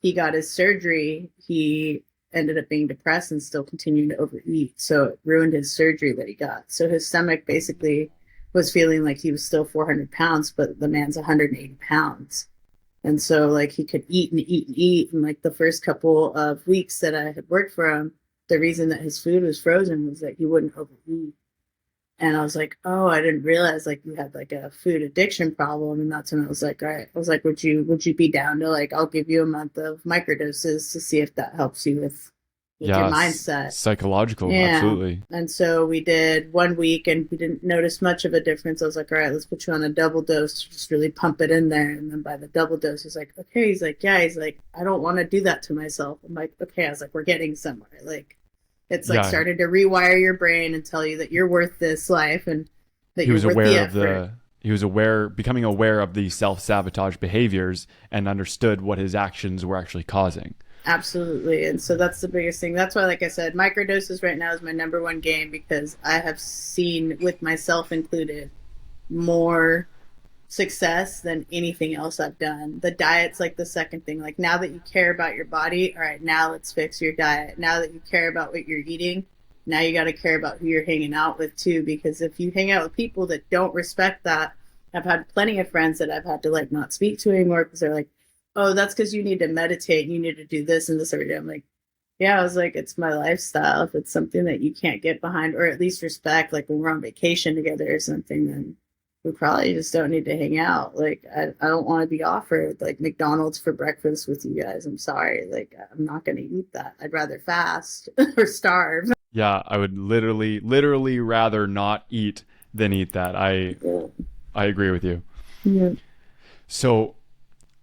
B: he got his surgery, he ended up being depressed and still continuing to overeat. So it ruined his surgery that he got. So his stomach basically was feeling like he was still 400 pounds, but the man's 180 pounds. And so like he could eat and eat and eat. And like the first couple of weeks that I had worked for him, the reason that his food was frozen was that he wouldn't overeat. And I was like, oh, I didn't realize like you had like a food addiction problem. And that's when I was like, all right, I was like, would you be down to like, I'll give you a month of microdoses to see if that helps you with your mindset.
A: Psychological, absolutely.
B: And so we did 1 week and we didn't notice much of a difference. I was like, all right, let's put you on a double dose to just really pump it in there. And then by the double dose, he's like, okay. He's like, yeah. He's like, I don't want to do that to myself. I'm like, okay. I was like, we're getting somewhere. Like, it's like started to rewire your brain and tell you that you're worth this life and that
A: he was
B: you're worth
A: aware
B: the
A: of
B: effort.
A: He was becoming aware of the self-sabotage behaviors and understood what his actions were actually causing.
B: Absolutely. And so that's the biggest thing. That's why, like I said, microdoses right now is my number one game because I have seen, with myself included, more success than anything else I've done. The diet's like the second thing. Like now that you care about your body, all right, now let's fix your diet. Now that you care about what you're eating, now you got to care about who you're hanging out with too. Because if you hang out with people that don't respect that, I've had plenty of friends that I've had to like not speak to anymore because they're like, oh, that's because you need to meditate and you need to do this and this every day. I'm like, yeah, I was like, it's my lifestyle. If it's something that you can't get behind or at least respect, like when we're on vacation together or something, then we probably just don't need to hang out. Like, I don't want to be offered like McDonald's for breakfast with you guys. I'm sorry. Like, I'm not going to eat that. I'd rather fast or starve.
A: Yeah, I would literally rather not eat than eat that. I agree with you.
B: Yeah.
A: So,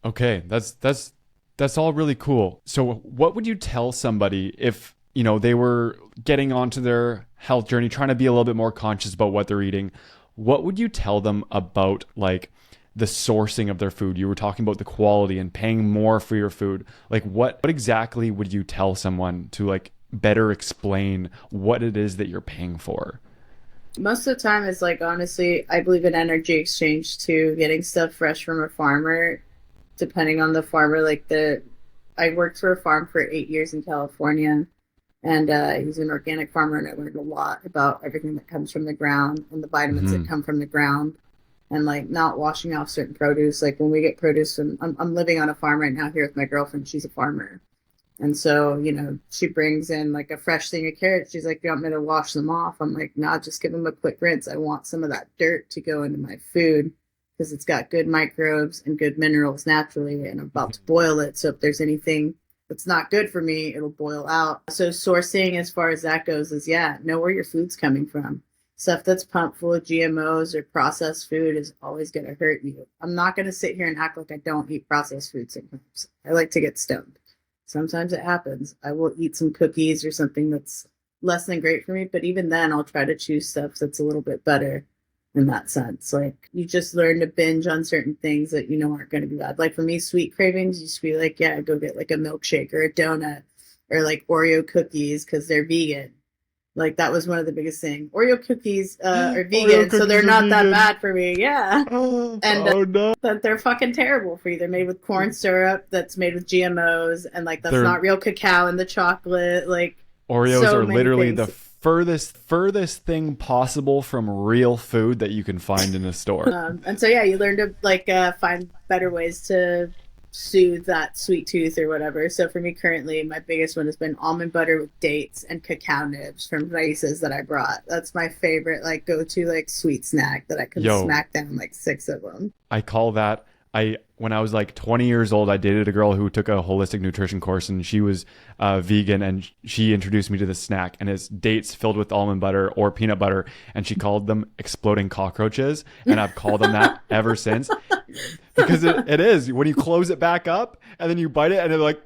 A: okay, that's all really cool. So what would you tell somebody if they were getting onto their health journey, trying to be a little bit more conscious about what they're eating, what would you tell them about like the sourcing of their food? You were talking about the quality and paying more for your food. Like what exactly would you tell someone to like better explain what it is that you're paying for?
B: Most of the time it's like, honestly, I believe in energy exchange too, getting stuff fresh from a farmer, depending on the farmer. I worked for a farm for 8 years in California, and he's an organic farmer, and I learned a lot about everything that comes from the ground and the vitamins that
A: Hmm.
B: come from the ground, and like not washing off certain produce. Like when we get produce, and I'm living on a farm right now here with my girlfriend. She's a farmer, and so, she brings in like a fresh thing of carrots. She's like, "Do you want me to wash them off?" I'm like, "Nah, just give them a quick rinse. I want some of that dirt to go into my food because it's got good microbes and good minerals naturally. And I'm about to boil it. So if there's anything that's not good for me, it'll boil out." So sourcing as far as that goes is, yeah, know where your food's coming from. Stuff that's pumped full of GMOs or processed food is always going to hurt you. I'm not going to sit here and act like I don't eat processed food sometimes. I like to get stoned. Sometimes it happens. I will eat some cookies or something that's less than great for me, but even then, I'll try to choose stuff that's a little bit better in that sense. Like, you just learn to binge on certain things that you know aren't going to be bad. Like for me, sweet cravings used to be like, yeah, go get like a milkshake or a donut or like Oreo cookies because they're vegan. Like that was one of the biggest things. Oreo cookies are
A: Oreo
B: vegan, so they're
A: cookies are
B: not that
A: vegan.
B: bad for me. Yeah. And
A: Oh no.
B: that they're fucking terrible for you. They're made with corn syrup that's made with GMOs, and like that's
A: They're
B: not real cacao in the chocolate. Like
A: Oreos
B: so
A: are
B: many
A: literally
B: things.
A: the furthest thing possible from real food that you can find in a store.
B: And so yeah, you learn to like find better ways to soothe that sweet tooth or whatever. So for me currently, my biggest one has been almond butter with dates and cacao nibs from races that I brought. That's my favorite like go-to like sweet snack that I can
A: Yo,
B: smack down like 6 of them.
A: I call that when I was like 20 years old, I dated a girl who took a holistic nutrition course, and she was vegan, and she introduced me to this snack, and it's dates filled with almond butter or peanut butter, and she called them exploding cockroaches, and I've called them that ever since, because it is when you close it back up and then you bite it and it like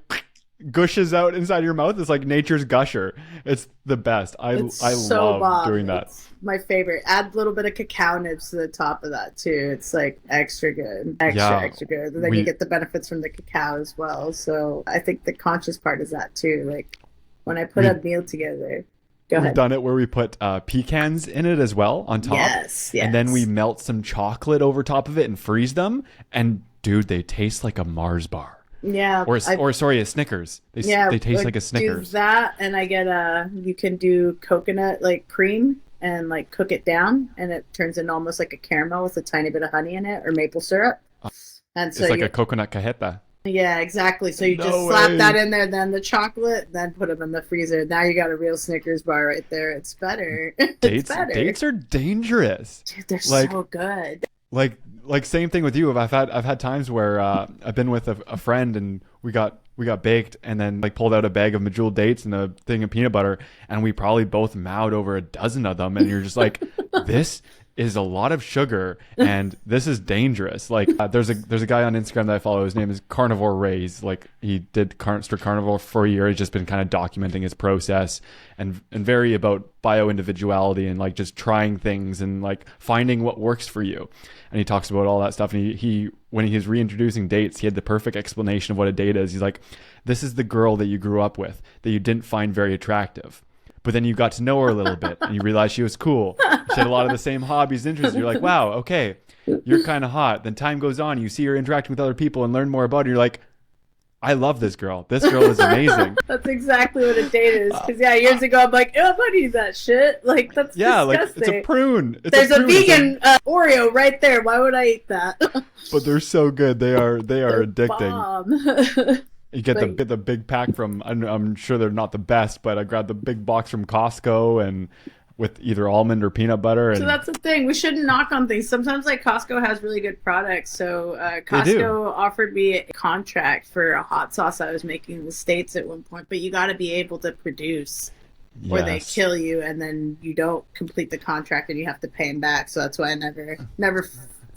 A: gushes out inside your mouth. It's like nature's gusher. It's the best. I
B: So
A: love
B: bomb.
A: doing that.
B: It's my favorite. Add a little bit of cacao nibs to the top of that too. It's like extra good,
A: Yeah,
B: extra good. And then you get the benefits from the cacao as well. So I think the conscious part is that too. Like when I put
A: we
B: a meal together. Go
A: We've
B: ahead.
A: done it where we put pecans in it as well on top.
B: Yes,
A: And then we
B: yes.
A: melt some chocolate over top of it and freeze them. And dude, they taste like a Mars bar.
B: Yeah,
A: Or sorry, a Snickers. They taste like a
B: do
A: Snickers.
B: that, and I get you can do coconut like cream and like cook it down, and it turns into almost like a caramel with a tiny bit of honey in it or maple syrup. And so
A: It's like a coconut cajeta.
B: yeah, exactly. So you
A: No
B: just slap
A: way.
B: that in there, then the chocolate, then put them in the freezer. Now you got a real Snickers bar right there. It's better. It's better.
A: Dates are dangerous.
B: Dude, they're
A: like-
B: so good.
A: Like same thing with you. I've had times where I've been with a friend and we got baked and then like pulled out a bag of Medjool dates and a thing of peanut butter, and we probably both mowed over a dozen of them, and you're just like, this is a lot of sugar and this is dangerous. Like there's a guy on Instagram that I follow. His name is Carnivore Rays. Like he did strict carnivore for a year. He's just been kind of documenting his process and very about bio individuality and like just trying things and like finding what works for you. And he talks about all that stuff. And he when he was reintroducing dates, he had the perfect explanation of what a date is. He's like, this is the girl that you grew up with that you didn't find very attractive. But then you got to know her a little bit and you realized she was cool. She had a lot of the same hobbies and interests. You're like, wow, okay, you're kind of hot. Then time goes on. You see her interacting with other people and learn more about her. You're like, I love this girl. This girl is amazing.
B: That's exactly what a date is. Because yeah, years ago I'm like, oh, I eat that shit. Like that's
A: Yeah,
B: disgusting.
A: like it's a prune.
B: There's a
A: prune. It's
B: vegan Oreo right there. Why would I eat that?
A: but they're so good. They are addicting.
B: Bomb.
A: You get
B: Like-
A: the big pack from. I'm sure they're not the best, but I grabbed the big box from Costco and with either almond or peanut butter. And
B: So that's the thing. We shouldn't knock on things. Sometimes like Costco has really good products. So Costco offered me a contract for a hot sauce I was making in the States at one point. But you got to be able to produce or they
A: yes.
B: kill you, and then you don't complete the contract and you have to pay them back. So that's why I never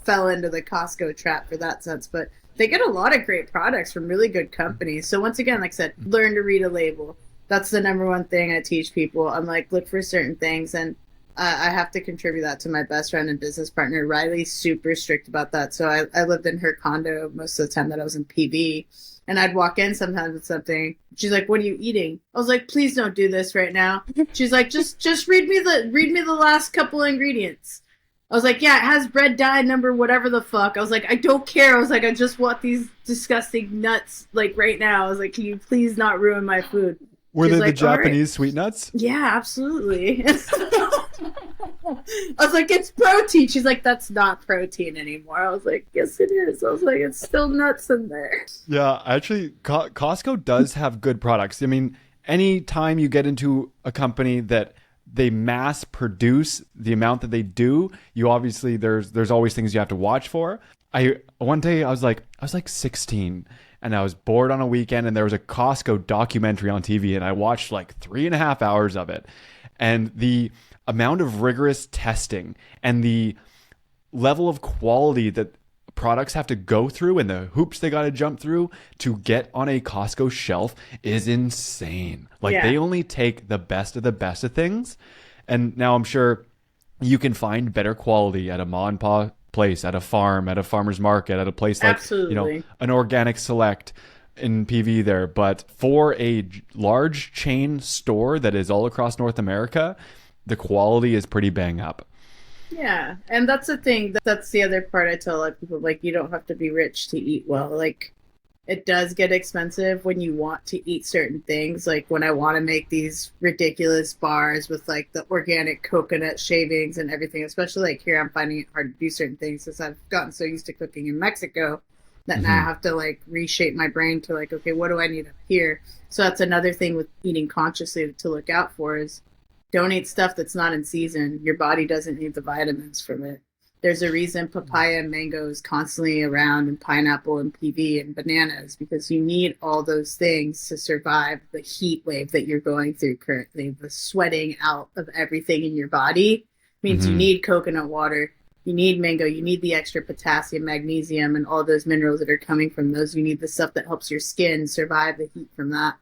B: fell into the Costco trap for that sense. But they get a lot of great products from really good companies. So once again, like I said, learn to read a label. That's the number one thing I teach people. I'm like, look for certain things, and I have to contribute that to my best friend and business partner. Riley's super strict about that. So I lived in her condo most of the time that I was in PV. And I'd walk in sometimes with something. She's like, "What are you eating?" I was like, "Please don't do this right now." She's like, "Just read me the last couple ingredients." I was like, "Yeah, it has bread dye number whatever the fuck." I was like, "I don't care." I was like, "I just want these disgusting nuts like right now." I was like, "Can you please not ruin my food?"
A: Were
B: She's
A: they
B: like,
A: the
B: "All right."
A: Japanese sweet nuts?
B: Yeah, absolutely. I was like, "It's protein." She's like, "That's not protein anymore." I was like, "Yes, it is." I was like, "It's still nuts in there."
A: Yeah, actually, Costco does have good products. I mean, anytime you get into a company that they mass produce the amount that they do, you obviously there's always things you have to watch for. One day I was like 16 and I was bored on a weekend and there was a Costco documentary on TV and I watched like 3.5 hours of it. And the amount of rigorous testing and the level of quality that products have to go through and the hoops they got to jump through to get on a Costco shelf is insane. Like
B: Yeah.
A: they only take the best of things. And now I'm sure you can find better quality at a mom and pop place, at a farm, at a farmer's market, at a place like,
B: Absolutely.
A: an Organic Select in PV there. But for a large chain store that is all across North America, the quality is pretty bang up.
B: Yeah, and that's the thing. That's the other part I tell a lot of people. Like, you don't have to be rich to eat well. Like, it does get expensive when you want to eat certain things. Like, when I want to make these ridiculous bars with like the organic coconut shavings and everything, especially like here, I'm finding it hard to do certain things since I've gotten so used to cooking in Mexico that now I
A: Hmm.
B: have to like reshape my brain to like, okay, what do I need up here? So that's another thing with eating consciously to look out for is don't eat stuff that's not in season. Your body doesn't need the vitamins from it. There's a reason papaya and mango is constantly around, and pineapple and PV and bananas, because you need all those things to survive the heat wave that you're going through currently. The sweating out of everything in your body means you
A: Hmm.
B: need coconut water, you need mango, you need the extra potassium, magnesium, and all those minerals that are coming from those. You need the stuff that helps your skin survive the heat from that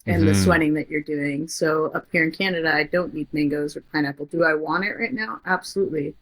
B: and the
A: Hmm.
B: sweating that you're doing. So up here in Canada, I don't need mangoes or pineapple. Do I want it right now? Absolutely.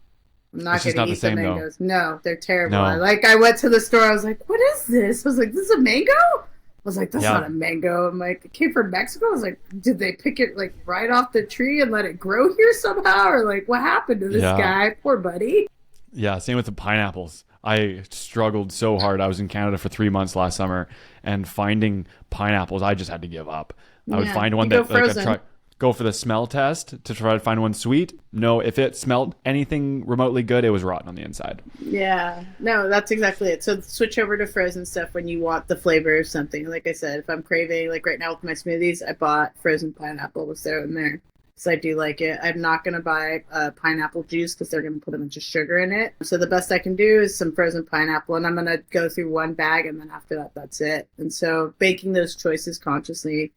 B: I'm not
A: It's just
B: going to
A: not the
B: eat the
A: same though.
B: mangoes. No, they're terrible.
A: No.
B: I went to the store. I was like, "What is this?" I was like, "This is a mango?" I was like, "That's
A: Yeah.
B: not a mango." I'm like, "It came from Mexico." I was like, "Did they pick it like right off the tree and let it grow here somehow, or like what happened to this
A: Yeah.
B: guy? Poor buddy."
A: Yeah, same with the pineapples. I struggled so hard. I was in Canada for 3 months last summer, and finding pineapples, I just had to give up. I would
B: Yeah,
A: find
B: you
A: one
B: go
A: that like I
B: frozen.
A: try go for the smell test to try to find one sweet. No, if it smelled anything remotely good, it was rotten on the inside.
B: Yeah, no, that's exactly it. So switch over to frozen stuff when you want the flavor of something. Like I said, if I'm craving, like right now with my smoothies, I bought frozen pineapple to throw in there because I do like it. I'm not going to buy pineapple juice because they're going to put a bunch of sugar in it. So the best I can do is some frozen pineapple, and I'm going to go through one bag, and then after that, that's it. And so making those choices consciously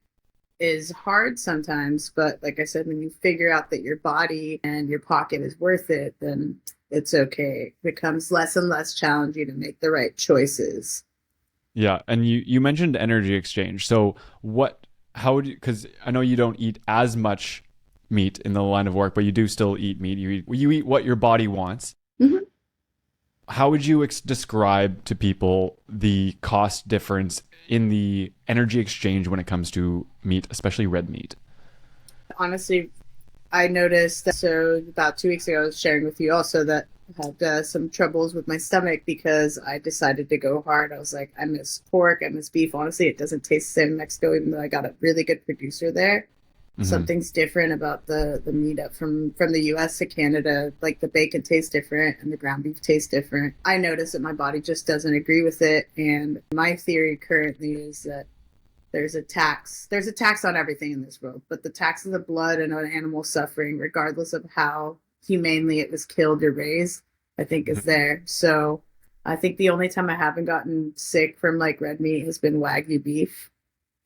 B: is hard sometimes, but like I said, when you figure out that your body and your pocket is worth it, then it's okay. It becomes less and less challenging to make the right choices.
A: Yeah, and you mentioned energy exchange. So what? How would you? Because I know you don't eat as much meat in the line of work, but you do still eat meat. You eat what your body wants.
B: Mhm.
A: How would you describe to people the cost difference in the energy exchange when it comes to meat, especially red meat?
B: Honestly, I noticed that, so about 2 weeks ago, I was sharing with you also that I had some troubles with my stomach because I decided to go hard. I was like, I miss pork, I miss beef. Honestly, it doesn't taste the same in Mexico, even though I got a really good producer there.
A: Hmm.
B: Something's different about the meat up from the US to Canada. Like the bacon tastes different and the ground beef tastes different. I notice that my body just doesn't agree with it. And my theory currently is that there's a tax. There's a tax on everything in this world, but the tax of the blood and an animal suffering, regardless of how humanely it was killed or raised, I think is there. So I think the only time I haven't gotten sick from like red meat has been Wagyu beef,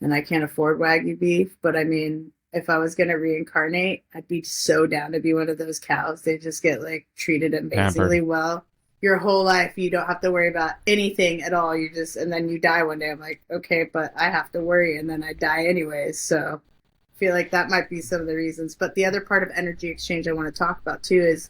B: and I can't afford Wagyu beef. But I mean, if I was going to reincarnate, I'd be so down to be one of those cows. They just get like treated
A: Pampered.
B: amazingly well. Your whole life, you don't have to worry about anything at all. And then you die one day. I'm like, okay, but I have to worry, and then I die anyways. So feel like that might be some of the reasons. But the other part of energy exchange I want to talk about too is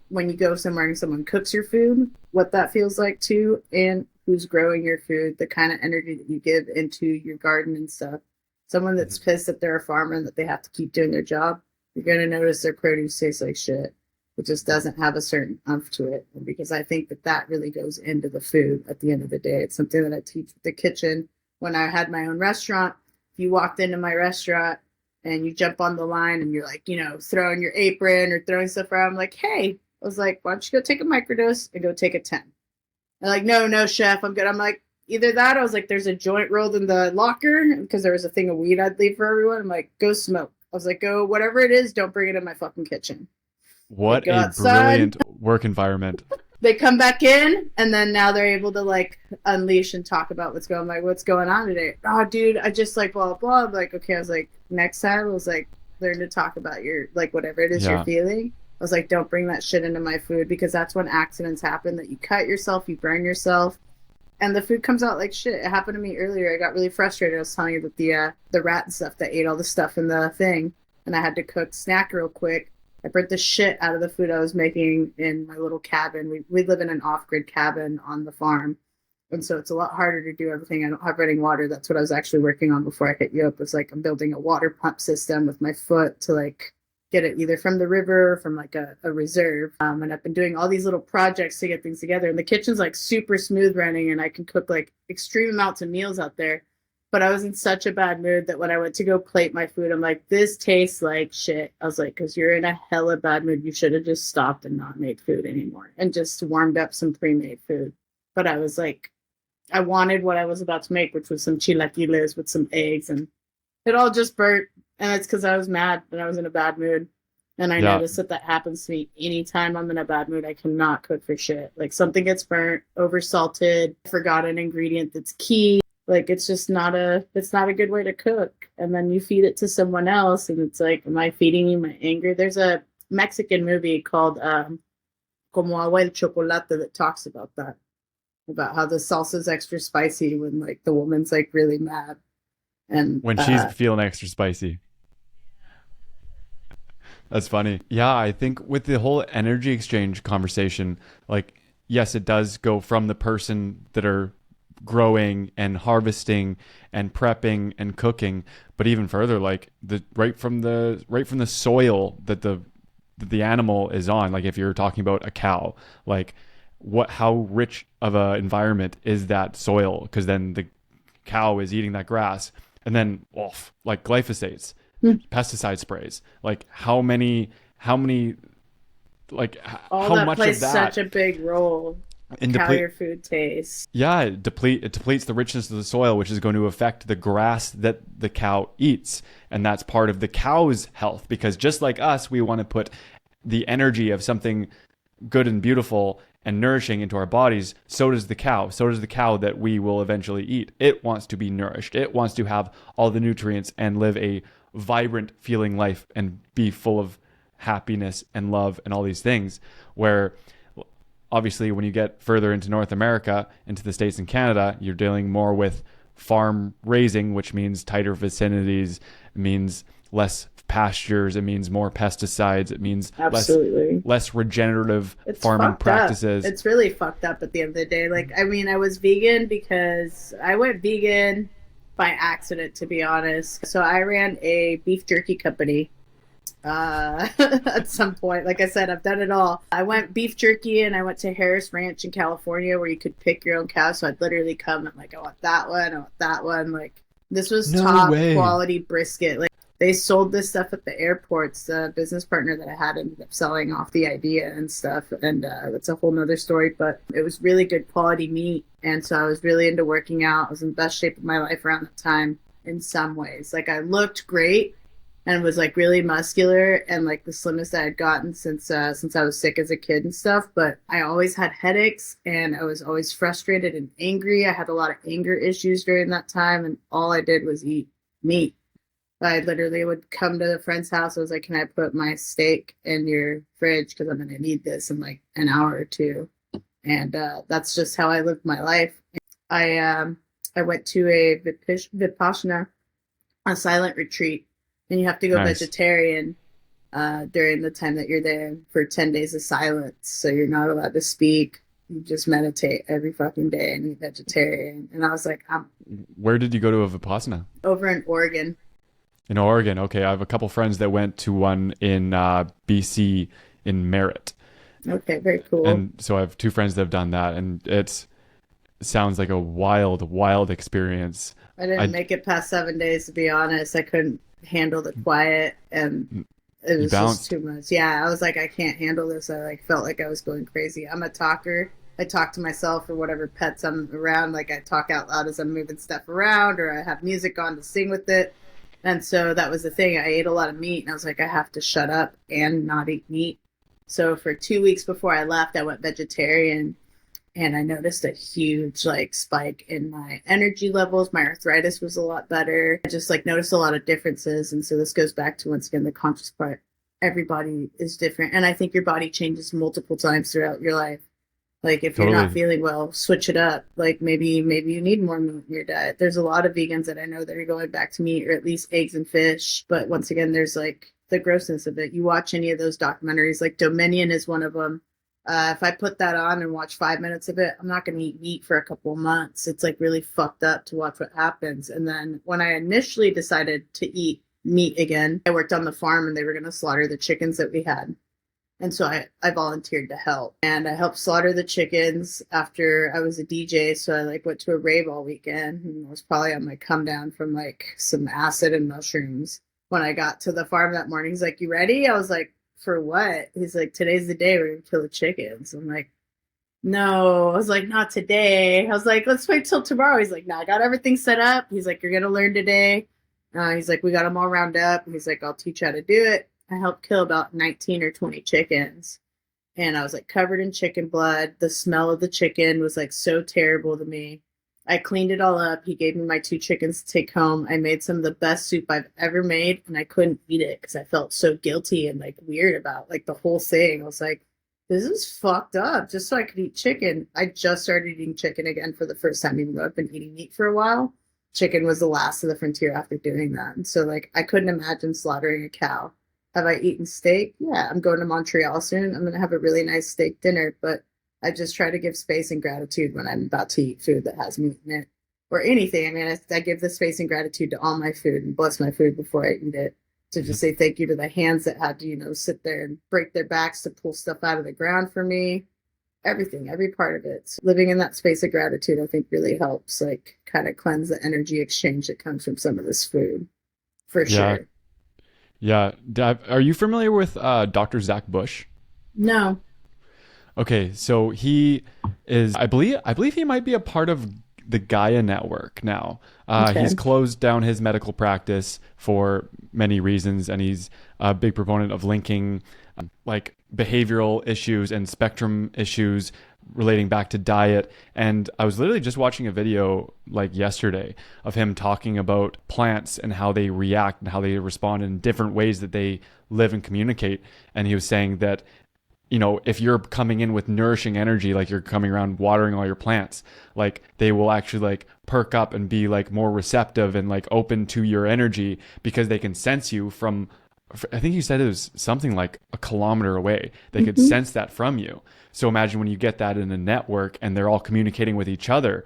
B: when you go somewhere and someone cooks your food, what that feels like too, and who's growing your food, the kind of energy that you give into your garden and stuff. Someone that's pissed that they're a farmer and that they have to keep doing their job, you're going to notice their produce tastes like shit. It just doesn't have a certain umph to it. And because I think that that really goes into the food at the end of the day. It's something that I teach with the kitchen. When I had my own restaurant, if you walked into my restaurant and you jump on the line and you're like, throwing your apron or throwing stuff around, I'm like, hey, I was like, why don't you go take a microdose and go take a 10? They're like, no, chef, I'm good. I'm like, either that, I was like, there's a joint rolled in the locker because there was a thing of weed I'd leave for everyone. I'm like, go smoke. I was like, go, whatever it is, don't bring it in my fucking kitchen.
A: What a brilliant work environment.
B: They come back in, and then now they're able to like unleash and talk about what's going on today. Oh, dude, I just like blah blah. I'm like, okay. I was like, next time, I was like, learn to talk about your like whatever it is you're feeling. I was like, don't bring that shit into my food because that's when accidents happen. That you cut yourself, you burn yourself, and the food comes out like shit. It happened to me earlier. I got really frustrated. I was telling you that the rat and stuff that ate all the stuff in the thing, and I had to cook snack real quick. I burnt the shit out of the food I was making in my little cabin. We live in an off-grid cabin on the farm. And so it's a lot harder to do everything. I don't have running water. That's what I was actually working on before I hit you up. Was like I'm building a water pump system with my foot to like get it either from the river or from like a reserve. And I've been doing all these little projects to get things together. And the kitchen's like super smooth running and I can cook like extreme amounts of meals out there. But I was in such a bad mood that when I went to go plate my food, I'm like, this tastes like shit. I was like, because you're in a hella bad mood. You should have just stopped and not made food anymore and just warmed up some pre-made food. But I was like, I wanted what I was about to make, which was some chilaquiles with some eggs. And it all just burnt. And it's because I was mad and I was in a bad mood. And I noticed that happens to me anytime I'm in a bad mood. I cannot cook for shit. Like something gets burnt, oversalted, forgot an ingredient that's key. Like it's just not a good way to cook. And then you feed it to someone else and it's like, am I feeding you my anger? There's a Mexican movie called Como Agua el Chocolate that talks about that. About how the salsa's extra spicy when like the woman's like really mad. And
A: when she's feeling extra spicy. That's funny. Yeah, I think with the whole energy exchange conversation, like, yes, it does go from the person that are growing and harvesting and prepping and cooking, but even further, like right from the soil that the animal is on. Like if you're talking about a cow, like how rich of a environment is that soil? Because then the cow is eating that grass, and then like glyphosates, pesticide sprays. Like how many like
B: all
A: how
B: that
A: much
B: plays
A: of that
B: such a big role. And how your food tastes.
A: Yeah, it depletes the richness of the soil, which is going to affect the grass that the cow eats. And that's part of the cow's health, because just like us, we want to put the energy of something good and beautiful and nourishing into our bodies. So does the cow. So does the cow that we will eventually eat. It wants to be nourished. It wants to have all the nutrients and live a vibrant feeling life and be full of happiness and love and all these things. Where obviously, when you get further into North America, into the States and Canada, you're dealing more with farm raising, which means tighter vicinities, it means less pastures, it means more pesticides, it means less regenerative farming practices.
B: It's really fucked up at the end of the day. Like, I mean, I was vegan because I went vegan by accident, to be honest. So I ran a beef jerky company. At some point, like I said, I've done it all. I went beef jerky and I went to Harris Ranch in California where you could pick your own cow. So I'd literally come and like, I want that one, I want that one. Like this was top quality brisket. Like they sold this stuff at the airports. The business partner that I had ended up selling off the idea and stuff. And that's a whole nother story, but it was really good quality meat. And so I was really into working out. I was in the best shape of my life around that time in some ways. Like I looked great and was like really muscular and like the slimmest I had gotten since I was sick as a kid and stuff. But I always had headaches and I was always frustrated and angry. I had a lot of anger issues during that time, and all I did was eat meat. I literally would come to a friend's house. I was like, can I put my steak in your fridge? Because I'm going to need this in like an hour or two. And that's just how I lived my life. I went to a Vipassana, a silent retreat. and you have to go
A: Nice.
B: vegetarian during the time that you're there for 10 days of silence. So you're not allowed to speak. You just meditate every fucking day and eat vegetarian. And I was like, I'm
A: Where did you go to a Vipassana?
B: over in Oregon.
A: In Oregon. Okay, I have a couple friends that went to one in BC in Merritt,
B: Okay, very cool.
A: and so I have two friends that have done that, and it sounds like a wild, wild experience.
B: I didn't
A: I
B: make it past 7 days, to be honest. I couldn't handle the quiet, and it
A: You
B: was just
A: bounced.
B: too much. Yeah, I was like, I can't handle this. I like felt like I was going crazy. I'm a talker. I talk to myself or whatever pets I'm around. Like I talk out loud as I'm moving stuff around, or I have music on to sing with it. And so that was the thing. I ate a lot of meat, and I was like, I have to shut up and not eat meat. So for 2 weeks before I left, I went vegetarian, and I noticed a huge like spike in my energy levels. My arthritis was a lot better. I just like noticed a lot of differences. And so this goes back to once again the conscious part. Everybody is different. And I think your body changes multiple times throughout your life. Like if you're not
A: Totally.
B: feeling well, switch it up. Like maybe you need more meat in your diet. There's a lot of vegans that I know that are going back to meat or at least eggs and fish. But once again, there's like the grossness of it. You watch any of those documentaries, like Dominion is one of them. If I put that on and watch 5 minutes of it, I'm not going to eat meat for a couple of months. It's like really fucked up to watch what happens. And then when I initially decided to eat meat again, I worked on the farm and they were going to slaughter the chickens that we had. And so I volunteered to help, and I helped slaughter the chickens after I was a DJ. So I like went to a rave all weekend, and I was probably on my come down from like some acid and mushrooms. When I got to the farm that morning, he's like, "You ready?" I was like, "For what?" He's like, "Today's the day we're gonna kill the chickens." I'm like, "No." I was like, "Not today." I was like, "Let's wait till tomorrow." He's like, "No, I got everything set up." He's like, "You're gonna learn today." He's like, "We got them all round up." He's like, "I'll teach you how to do it." I helped kill about 19 or 20 chickens. And I was like covered in chicken blood. The smell of the chicken was like so terrible to me. I cleaned it all up. He gave me my two chickens to take home. I made some of the best soup I've ever made, and I couldn't eat it because I felt so guilty and like weird about like the whole thing. I was like, this is fucked up just so I could eat chicken. I just started eating chicken again for the first time, even though I've been eating meat for a while. Chicken was the last of the frontier after doing that. And so like I couldn't imagine slaughtering a cow. Have I eaten steak? Yeah, I'm going to Montreal soon. I'm going to have a really nice steak dinner, but I just try to give space and gratitude when I'm about to eat food that has meat in it or anything. I mean, I give the space and gratitude to all my food and bless my food before I eat it, to just say thank you to the hands that had to, sit there and break their backs to pull stuff out of the ground for me. Everything, every part of it. So living in that space of gratitude, I think really helps, like, kind of cleanse the energy exchange that comes from some of this food, for
A: Yeah.
B: sure.
A: Yeah. Are you familiar with Dr. Zach Bush?
B: No.
A: Okay, so he is, I believe he might be a part of the Gaia network now. He's
B: Okay.
A: closed down his medical practice for many reasons, and he's a big proponent of linking like behavioral issues and spectrum issues relating back to diet. And I was literally just watching a video like yesterday of him talking about plants and how they react and how they respond in different ways that they live and communicate. And he was saying that if you're coming in with nourishing energy, like you're coming around watering all your plants, like they will actually like perk up and be like more receptive and like open to your energy because they can sense you from, I think you said it was something like a kilometer away. They could
B: Mm-hmm.
A: sense that from you. So imagine when you get that in a network and they're all communicating with each other.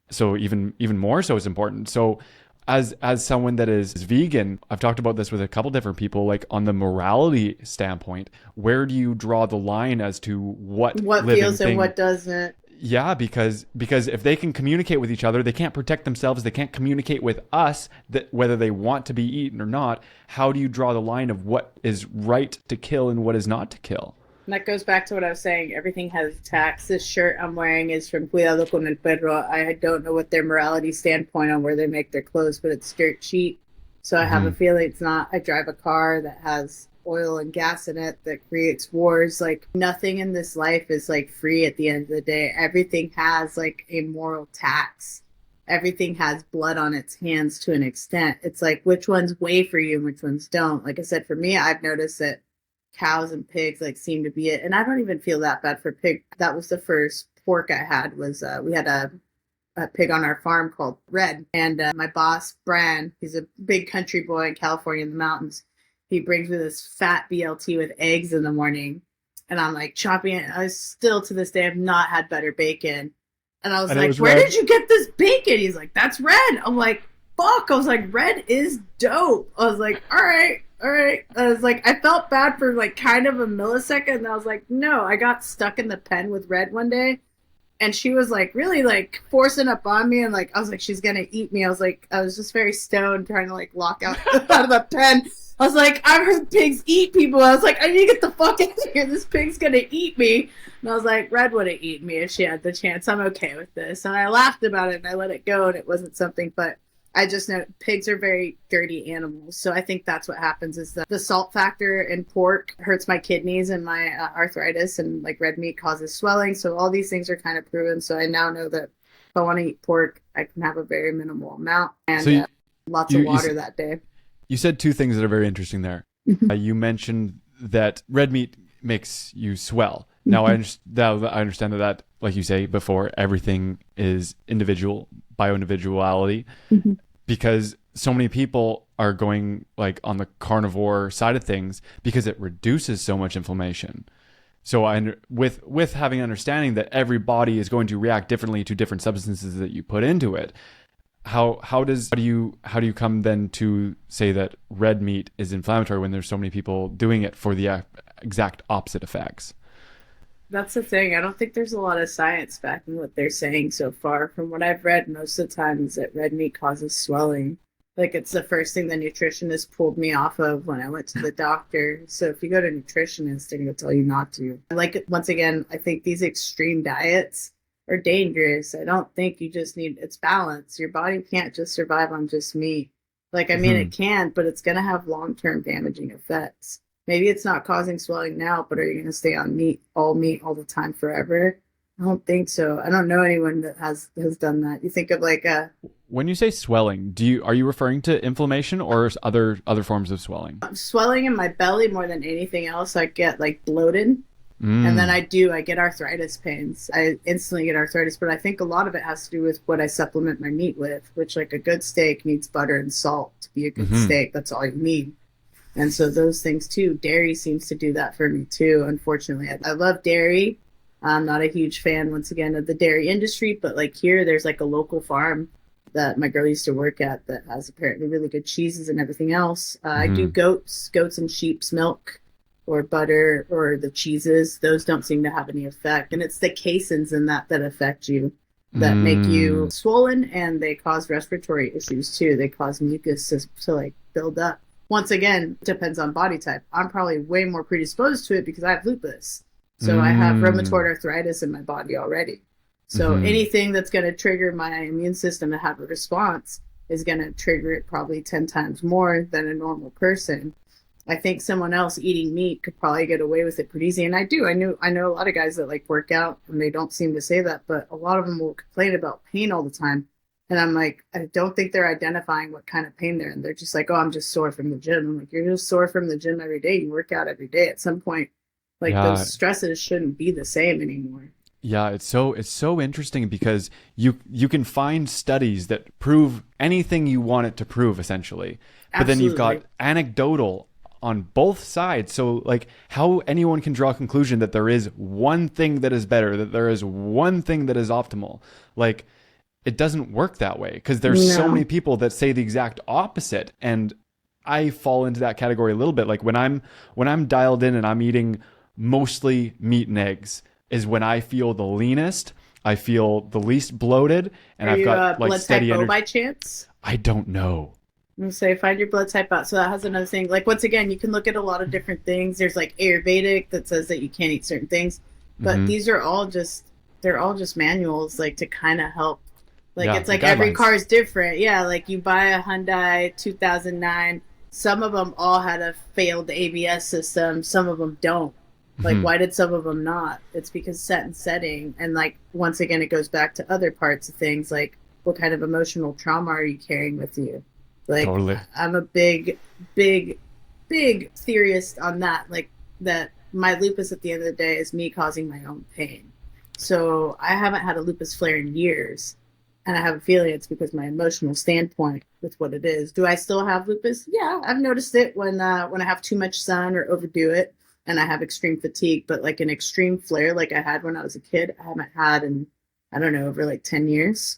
A: So even more so is important. So as someone that is vegan, I've talked about this with a couple different people, like on the morality standpoint, where do you draw the line as to what
B: What
A: living
B: feels and
A: thing?
B: what doesn't.
A: Yeah, because if they can communicate with each other, they can't protect themselves, they can't communicate with us that whether they want to be eaten or not. How do you draw the line of what is right to kill and what is not to kill?
B: And that goes back to what I was saying. Everything has tax. This shirt I'm wearing is from Cuidado con el Perro. I don't know what their morality standpoint on where they make their clothes, but it's dirt cheap. So I have a
A: Hmm.
B: feeling it's not. I drive a car that has oil and gas in it that creates wars. Like nothing in this life is like free at the end of the day. Everything has like a moral tax. Everything has blood on its hands to an extent. It's like which ones weigh for you and which ones don't. Like I said, for me, I've noticed that cows and pigs like seem to be it, and I don't even feel that bad for pig. That was the first pork I had. Was we had a a pig on our farm called Red. And my boss, Bran, he's a big country boy in California in the mountains. He brings me this fat BLT with eggs in the morning. And I'm like chopping it. I still to this day have not had butter bacon. And I was
A: And it
B: like,
A: was
B: where
A: red.
B: did you get this bacon? He's like, that's Red. I'm like, fuck. I was like, Red is dope. I was like, all right. All right. I was like, I felt bad for like kind of a millisecond. And I was like, no, I got stuck in the pen with Red one day. And she was like really like forcing up on me. And like, I was like, she's going to eat me. I was just very stoned trying to like lock out, out of the pen. I was like, I've heard pigs eat people. I was like, I need to get the fuck out of here. This pig's going to eat me. And I was like, Red would have eaten me if she had the chance. I'm okay with this. And I laughed about it and I let it go and it wasn't something, but I just know pigs are very dirty animals. So I think that's what happens is the salt factor in pork hurts my kidneys and my arthritis, and like red meat causes swelling. So all these things are kind of proven. So I now know that if I want to eat pork, I can have a very minimal amount and
A: So
B: lots of water that day.
A: You said two things that are very interesting there. You mentioned that red meat makes you swell. Now, I understand that, like you say before, everything is individual, bioindividuality, because so many people are going like on the carnivore side of things because it reduces so much inflammation. So with having understanding that every body is going to react differently to different substances that you put into it, how do you come then to say that red meat is inflammatory when there's so many people doing it for the exact opposite effects?
B: That's the thing. I don't think there's a lot of science backing what they're saying so far. From what I've read, most of the time is that red meat causes swelling. Like it's the first thing the nutritionist pulled me off of when I went to the doctor. So if you go to a nutritionist, they're going to tell you not to. Like, once again, I think these extreme diets are dangerous. I don't think you just need, it's balance. Your body can't just survive on just meat. Like, I mean, it can, but it's going to have long-term damaging effects. Maybe it's not causing swelling now, but are you going to stay on meat all the time forever? I don't think so. I don't know anyone that has done that. You think of like a...
A: When you say swelling, are you referring to inflammation or other forms of swelling?
B: Swelling in my belly more than anything else. I get like bloated. And then I get arthritis pains. I instantly get arthritis, but I think a lot of it has to do with what I supplement my meat with, which like a good steak needs butter and salt to be a good steak. That's all you need. And so those things too, dairy seems to do that for me too, unfortunately. I love dairy. I'm not a huge fan, once again, of the dairy industry, but like here, there's like a local farm that my girl used to work at that has apparently really good cheeses and everything else. I do goats and sheep's milk or butter or the cheeses. Those don't seem to have any effect. And it's the caseins in that affect you, that make you swollen, and they cause respiratory issues too. They cause mucus to like build up. Once again, it depends on body type. I'm probably way more predisposed to it because I have lupus. So I have rheumatoid arthritis in my body already. So anything that's going to trigger my immune system to have a response is going to trigger it probably 10 times more than a normal person. I think someone else eating meat could probably get away with it pretty easy. And I do. I know a lot of guys that like work out and they don't seem to say that, but a lot of them will complain about pain all the time. And I'm like, I don't think they're identifying what kind of pain they're in. They're just like, oh, I'm just sore from the gym. I'm like, you're just sore from the gym every day. You work out every day. At some point, like those stresses shouldn't be the same anymore.
A: Yeah, it's so interesting because you can find studies that prove anything you want it to prove, essentially. But then you've got anecdotal on both sides. So like how anyone can draw a conclusion that there is one thing that is better, that there is one thing that is optimal. Like, it doesn't work that way because there's so many people that say the exact opposite. And I fall into that category a little bit. Like when I'm dialed in and I'm eating mostly meat and eggs is when I feel the leanest, I feel the least bloated, and I've got like steady energy.
B: By chance?
A: I don't know.
B: I'm gonna say find your blood type out. So that has another thing. Like, once again, you can look at a lot of different things. There's like Ayurvedic that says that you can't eat certain things, but these are all just manuals, like to kind of help. Like, it's like every car is different. Yeah, like you buy a Hyundai 2009. Some of them all had a failed ABS system. Some of them don't. Like, why did some of them not? It's because set and setting. And like, once again, it goes back to other parts of things. Like, what kind of emotional trauma are you carrying with you? Like, totally. I'm a big theorist on that. Like, that my lupus at the end of the day is me causing my own pain. So I haven't had a lupus flare in years. And I have a feeling it's because my emotional standpoint with what it is. Do I still have lupus? Yeah, I've noticed it when I have too much sun or overdo it and I have extreme fatigue. But like an extreme flare like I had when I was a kid, I haven't had in, I don't know, over like 10 years.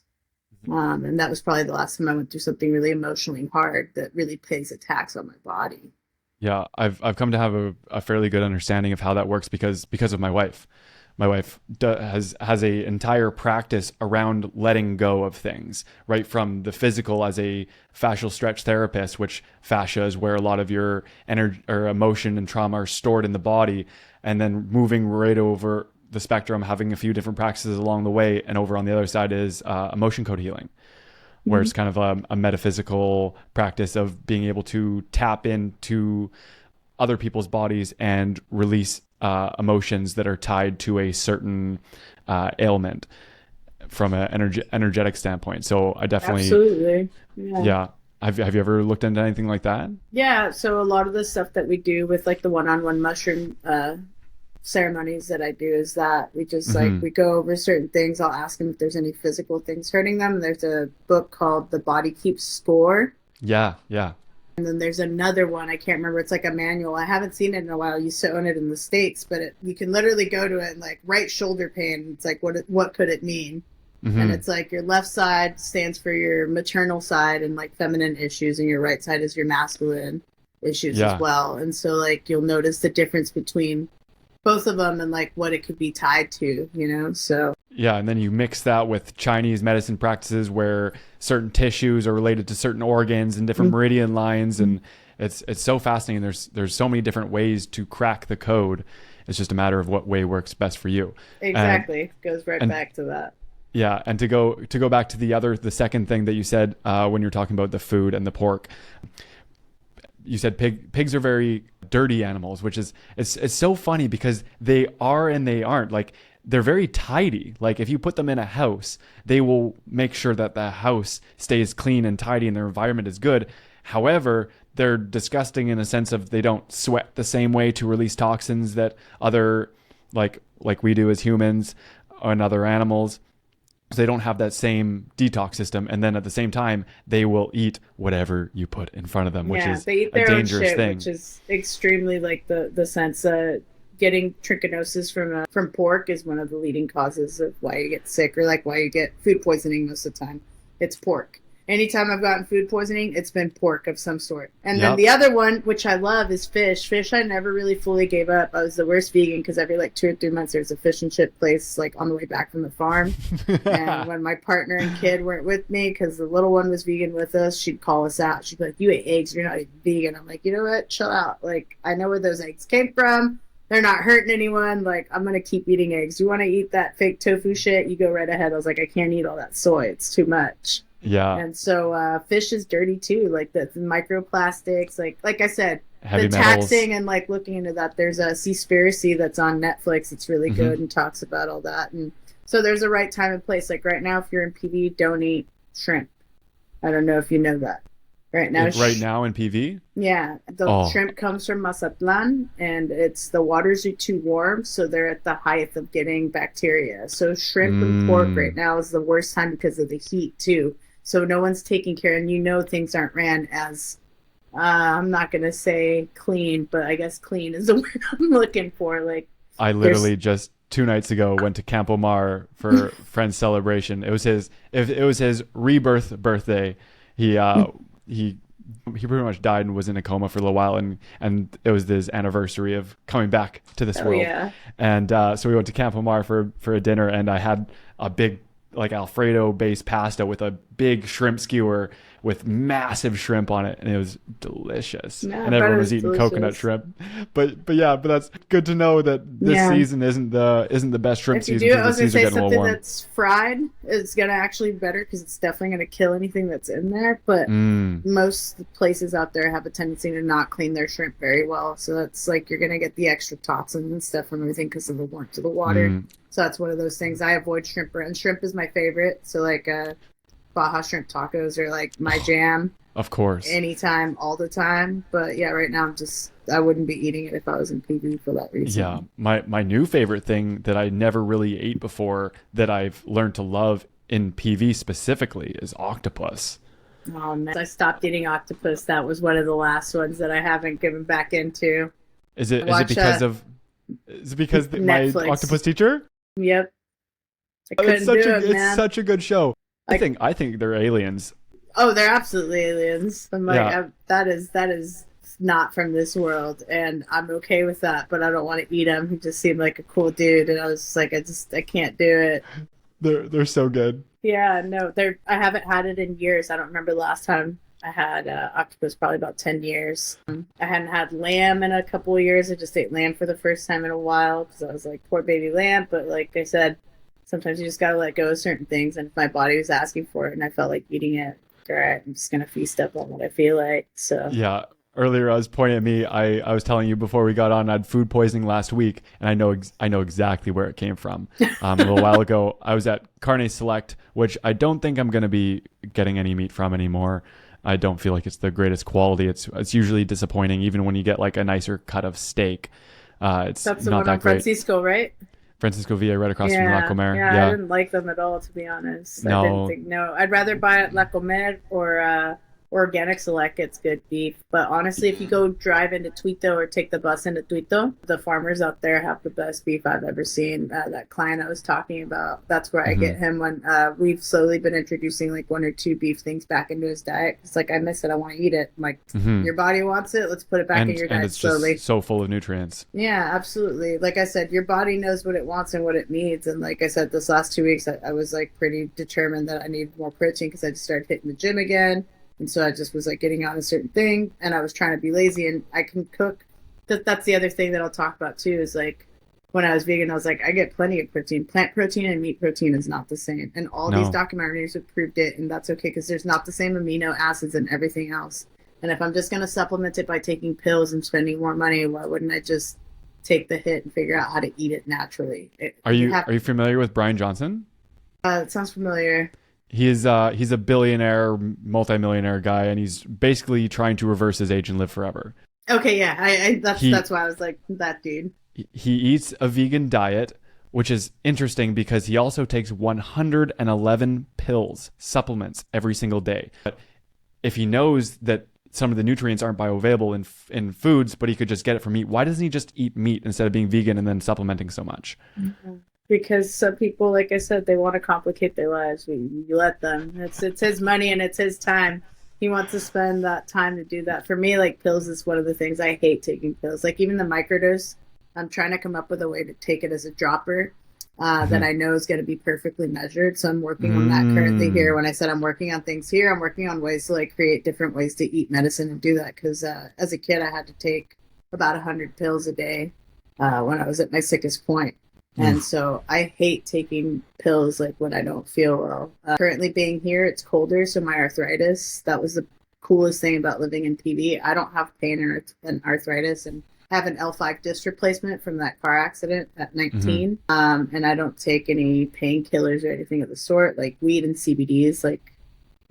B: And that was probably the last time I went through something really emotionally hard that really plays attacks on my body.
A: Yeah, I've come to have a fairly good understanding of how that works because of my wife. My wife has a entire practice around letting go of things, right from the physical as a fascial stretch therapist, which fascia is where a lot of your energy or emotion and trauma are stored in the body, and then moving right over the spectrum, having a few different practices along the way, and over on the other side is emotion code healing, where it's kind of a metaphysical practice of being able to tap into other people's bodies and release emotions that are tied to a certain ailment from an energetic standpoint. So I definitely,
B: Absolutely.
A: yeah. Have you ever looked into anything like that?
B: Yeah, so a lot of the stuff that we do with like the one-on-one mushroom ceremonies that I do is that we just like we go over certain things. I'll ask them if there's any physical things hurting them. There's a book called The Body Keeps Score.
A: Yeah, yeah.
B: And then there's another one, I can't remember. It's like a manual. I haven't seen it in a while. I used to own it in the States, but you can literally go to it and like right shoulder pain. It's like, what could it mean? And it's like your left side stands for your maternal side and like feminine issues, and your right side is your masculine issues as well. And so like you'll notice the difference between both of them and like what it could be tied to, you know? So
A: yeah, and then you mix that with Chinese medicine practices where certain tissues are related to certain organs and different meridian lines, and it's so fascinating. There's so many different ways to crack the code. It's just a matter of what way works best for you.
B: Exactly. Goes right back to that.
A: Yeah, and to go back to the second thing that you said when you're talking about the food and the pork, you said pigs are very dirty animals, which is it's so funny because they are and they aren't. Like they're very tidy. Like if you put them in a house, they will make sure that the house stays clean and tidy and their environment is good. However, they're disgusting in a sense of they don't sweat the same way to release toxins that other like we do as humans and other animals. So they don't have that same detox system, and then at the same time, they will eat whatever you put in front of them, which is
B: they eat
A: a
B: their
A: dangerous
B: own shit,
A: thing.
B: which is extremely like the sense getting trichinosis from pork is one of the leading causes of why you get sick or like why you get food poisoning most of the time. It's pork. Anytime I've gotten food poisoning, it's been pork of some sort. And then the other one, which I love, is fish. Fish I never really fully gave up. I was the worst vegan because every like 2 or 3 months there's a fish and chip place like on the way back from the farm. And when my partner and kid weren't with me because the little one was vegan with us, she'd call us out. She'd be like, "You ate eggs, you're not even vegan." I'm like, you know what? Chill out. Like, I know where those eggs came from. They're not hurting anyone. Like, I'm going to keep eating eggs. You want to eat that fake tofu shit? You go right ahead. I was like, I can't eat all that soy. It's too much.
A: Yeah.
B: And so fish is dirty too, like the microplastics, like I said,
A: Heavy
B: the
A: metals.
B: taxing and like looking into that. There's a Seaspiracy that's on Netflix. It's really good and talks about all that. And so there's a right time and place. Like right now, if you're in PV, don't eat shrimp. I don't know if you know that. Right now,
A: right now in PV?
B: Yeah, the shrimp comes from Mazatlan, and the waters are too warm, so they're at the height of getting bacteria. So shrimp and pork right now is the worst time because of the heat too. So no one's taking care, and things aren't ran as, I'm not going to say clean, but I guess clean is the word I'm looking for. Like
A: I literally just 2 nights ago went to Campo Mar for friend's celebration. It was his rebirth birthday. He pretty much died and was in a coma for a little while, and it was his anniversary of coming back to this world.
B: Yeah.
A: And so we went to Campo Mar for a dinner, and I had a big like Alfredo based pasta with a big shrimp skewer with massive shrimp on it, and it was delicious.
B: Yeah,
A: and everyone was eating
B: delicious.
A: coconut shrimp. But that's good to know that this season isn't the best shrimp
B: if you
A: season
B: do, I was
A: because
B: going
A: the
B: to
A: seas
B: say
A: are getting a little
B: something
A: warm.
B: that's fried is going to actually be better because it's definitely going to kill anything that's in there. But most places out there have a tendency to not clean their shrimp very well. So that's like you're going to get the extra toxins and stuff and everything because of the warmth of the water. So that's one of those things. I avoid shrimp, and shrimp is my favorite. So like Baja shrimp tacos are like my jam.
A: Of course.
B: Anytime, all the time. But yeah, right now I wouldn't be eating it if I was in PV for that reason.
A: Yeah. My new favorite thing that I never really ate before that I've learned to love in PV specifically is octopus.
B: Oh man, I stopped eating octopus. That was one of the last ones that I haven't given back into.
A: Is it
B: I
A: is it
B: watch
A: because of my
B: Netflix.
A: octopus teacher?
B: Yep, I
A: Oh,
B: couldn't do it,
A: it's
B: man.
A: such a good show.
B: I
A: I think they're aliens.
B: Oh, they're absolutely aliens. I'm like,
A: Yeah.
B: that is not from this world, and I'm okay with that. But I don't want to eat him. He just seemed like a cool dude, and I was just like, I can't do it.
A: They're so good.
B: Yeah, no, they're. I haven't had it in years. I don't remember the last time I had octopus. Probably about 10 years. I hadn't had lamb in a couple of years. I just ate lamb for the first time in a while because I was like, poor baby lamb. But like I said, sometimes you just gotta let go of certain things, and if my body was asking for it, and I felt like eating it, all right, I'm just gonna feast up on what I feel like. So
A: Yeah. Earlier, I was pointing at me. I was telling you before we got on, I had food poisoning last week, and I know exactly where it came from. A little while ago, I was at Carne Select, which I don't think I'm going to be getting any meat from anymore. I don't feel like it's the greatest quality. It's usually disappointing, even when you get like a nicer cut of steak. It's
B: that's the
A: not
B: one on
A: that great.
B: Francisco, right?
A: Francisco Villa, right across from La Comer.
B: Yeah, I didn't like them at all, to be honest. I didn't
A: No,
B: think, no. I'd rather buy at La Comer or Organic Select gets good beef. But honestly, if you go drive into Tuito or take the bus into Tuito, the farmers out there have the best beef I've ever seen. That client I was talking about, that's where I
A: hmm
B: get him when we've slowly been introducing like one or two beef things back into his diet. It's like, I miss it. I want to eat it. I'm like,
A: hmm
B: your body wants it. Let's put it back in your
A: and
B: diet
A: it's
B: slowly.
A: just so full of nutrients.
B: Yeah, absolutely. Like I said, your body knows what it wants and what it needs. And like I said, this last 2 weeks, I was like pretty determined that I needed more protein because I just started hitting the gym again. And so I just was like getting on a certain thing and I was trying to be lazy and I can cook. That's the other thing that I'll talk about too is like when I was vegan, I was like, I get plenty of protein. Plant protein and meat protein is not the same. And all these
A: No.
B: documentaries have proved it. And that's okay because there's not the same amino acids and everything else. And if I'm just going to supplement it by taking pills and spending more money, why wouldn't I just take the hit and figure out how to eat it naturally?
A: Are you familiar with Brian Johnson?
B: It sounds familiar.
A: He's a billionaire, multimillionaire guy, and he's basically trying to reverse his age and live forever.
B: Okay, yeah,
A: He
B: that's why I was like that dude.
A: he eats a vegan diet, which is interesting because he also takes 111 pills, supplements every single day. But if he knows that some of the nutrients aren't bioavailable in foods, but he could just get it from meat, why doesn't he just eat meat instead of being vegan and then supplementing so much?
B: Because some people, like I said, they want to complicate their lives. You let them. It's his money and it's his time. He wants to spend that time to do that. For me, like pills is one of the things I hate taking pills. Like even the microdose, I'm trying to come up with a way to take it as a dropper that I know is going to be perfectly measured. So I'm working on that currently here. When I said I'm working on things here, I'm working on ways to like create different ways to eat medicine and do that. Because as a kid, I had to take about 100 pills a day when I was at my sickest point. And so I hate taking pills like when I don't feel well. Currently being here, it's colder, so my arthritis, that was the coolest thing about living in PV. I don't have pain and arthritis and have an L5 disc replacement from that car accident at 19. And I don't take any painkillers or anything of the sort, like weed and CBD is like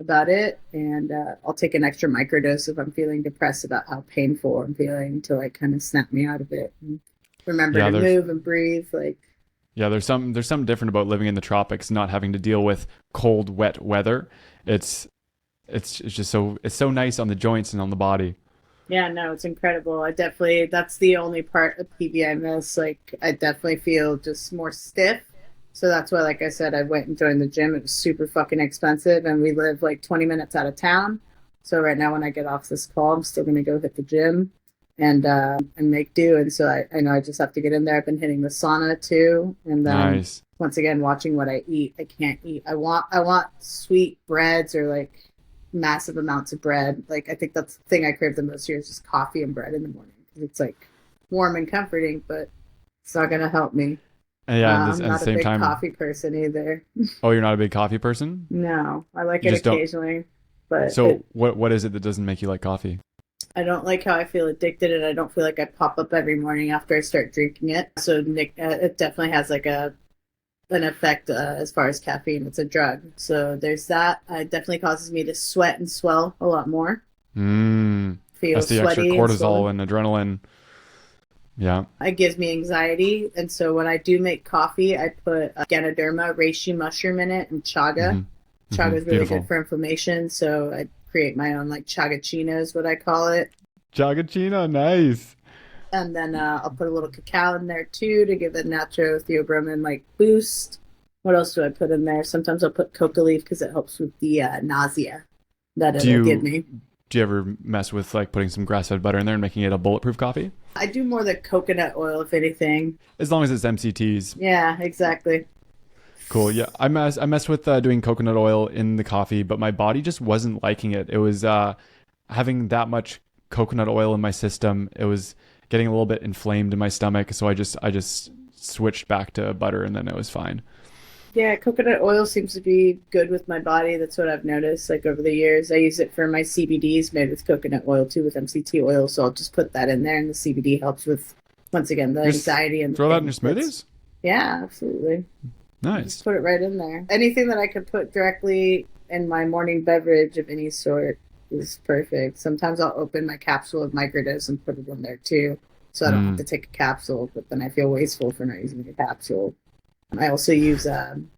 B: about it. And I'll take an extra microdose if I'm feeling depressed about how painful I'm feeling to like kind of snap me out of it. And remember to move and breathe, like.
A: Yeah, there's something different about living in the tropics, not having to deal with cold, wet weather. It's just it's so nice on the joints and on the body.
B: Yeah, no, it's incredible. That's the only part of PV I miss. Like, I definitely feel just more stiff. So that's why, like I said, I went and joined the gym. It was super fucking expensive, and we live like 20 minutes out of town. So right now, when I get off this call, I'm still gonna go hit the gym and make do. And so I know I just have to get in there. I've been hitting the sauna too, and then
A: Nice.
B: once again watching what I eat. I can't eat. I want sweet breads or like massive amounts of bread. Like I think that's the thing I crave the most here is just coffee and bread in the morning because it's like warm and comforting, but it's not gonna help me.
A: And yeah,
B: I'm
A: at the
B: not a
A: same
B: big
A: time.
B: coffee person either.
A: Oh, you're not a big coffee person?
B: No, I like
A: You
B: it
A: just don't.
B: occasionally, but
A: So what is it that doesn't make you like coffee?
B: I don't like how I feel addicted, and I don't feel like I pop up every morning after I start drinking it. So it definitely has like an effect as far as caffeine. It's a drug, so there's that. It definitely causes me to sweat and swell a lot more. Feel
A: That's the extra
B: sweaty and swollen.
A: cortisol and adrenaline. Yeah.
B: It gives me anxiety. And so when I do make coffee, I put Ganoderma reishi mushroom in it and chaga. Chaga is really
A: Beautiful.
B: good for inflammation. So I create my own like chagachino is what I call it.
A: Chagachino, nice.
B: And then I'll put a little cacao in there too to give it natural theobromine like boost. What else do I put in there? Sometimes I'll put coca leaf because it helps with the nausea that
A: Do
B: it'll give
A: you
B: me.
A: do you ever mess with like putting some grass-fed butter in there and making it a bulletproof coffee?
B: I do more the coconut oil, if anything.
A: As long as it's MCTs.
B: Yeah, exactly.
A: Cool. Yeah, I messed with doing coconut oil in the coffee, but my body just wasn't liking it. It was having that much coconut oil in my system. It was getting a little bit inflamed in my stomach, so I just switched back to butter, and then it was fine.
B: Yeah, coconut oil seems to be good with my body. That's what I've noticed. Like over the years, I use it for my CBDs made with coconut oil too, with MCT oil. So I'll just put that in there, and the CBD helps with, once again, the
A: Just
B: anxiety and the
A: throw that in your
B: pain.
A: smoothies.
B: Yeah, absolutely. Just
A: Nice.
B: put it right in there. Anything that I could put directly in my morning beverage of any sort is perfect. Sometimes I'll open my capsule of microdose and put it in there too. So I don't have to take a capsule, but then I feel wasteful for not using a capsule. I also use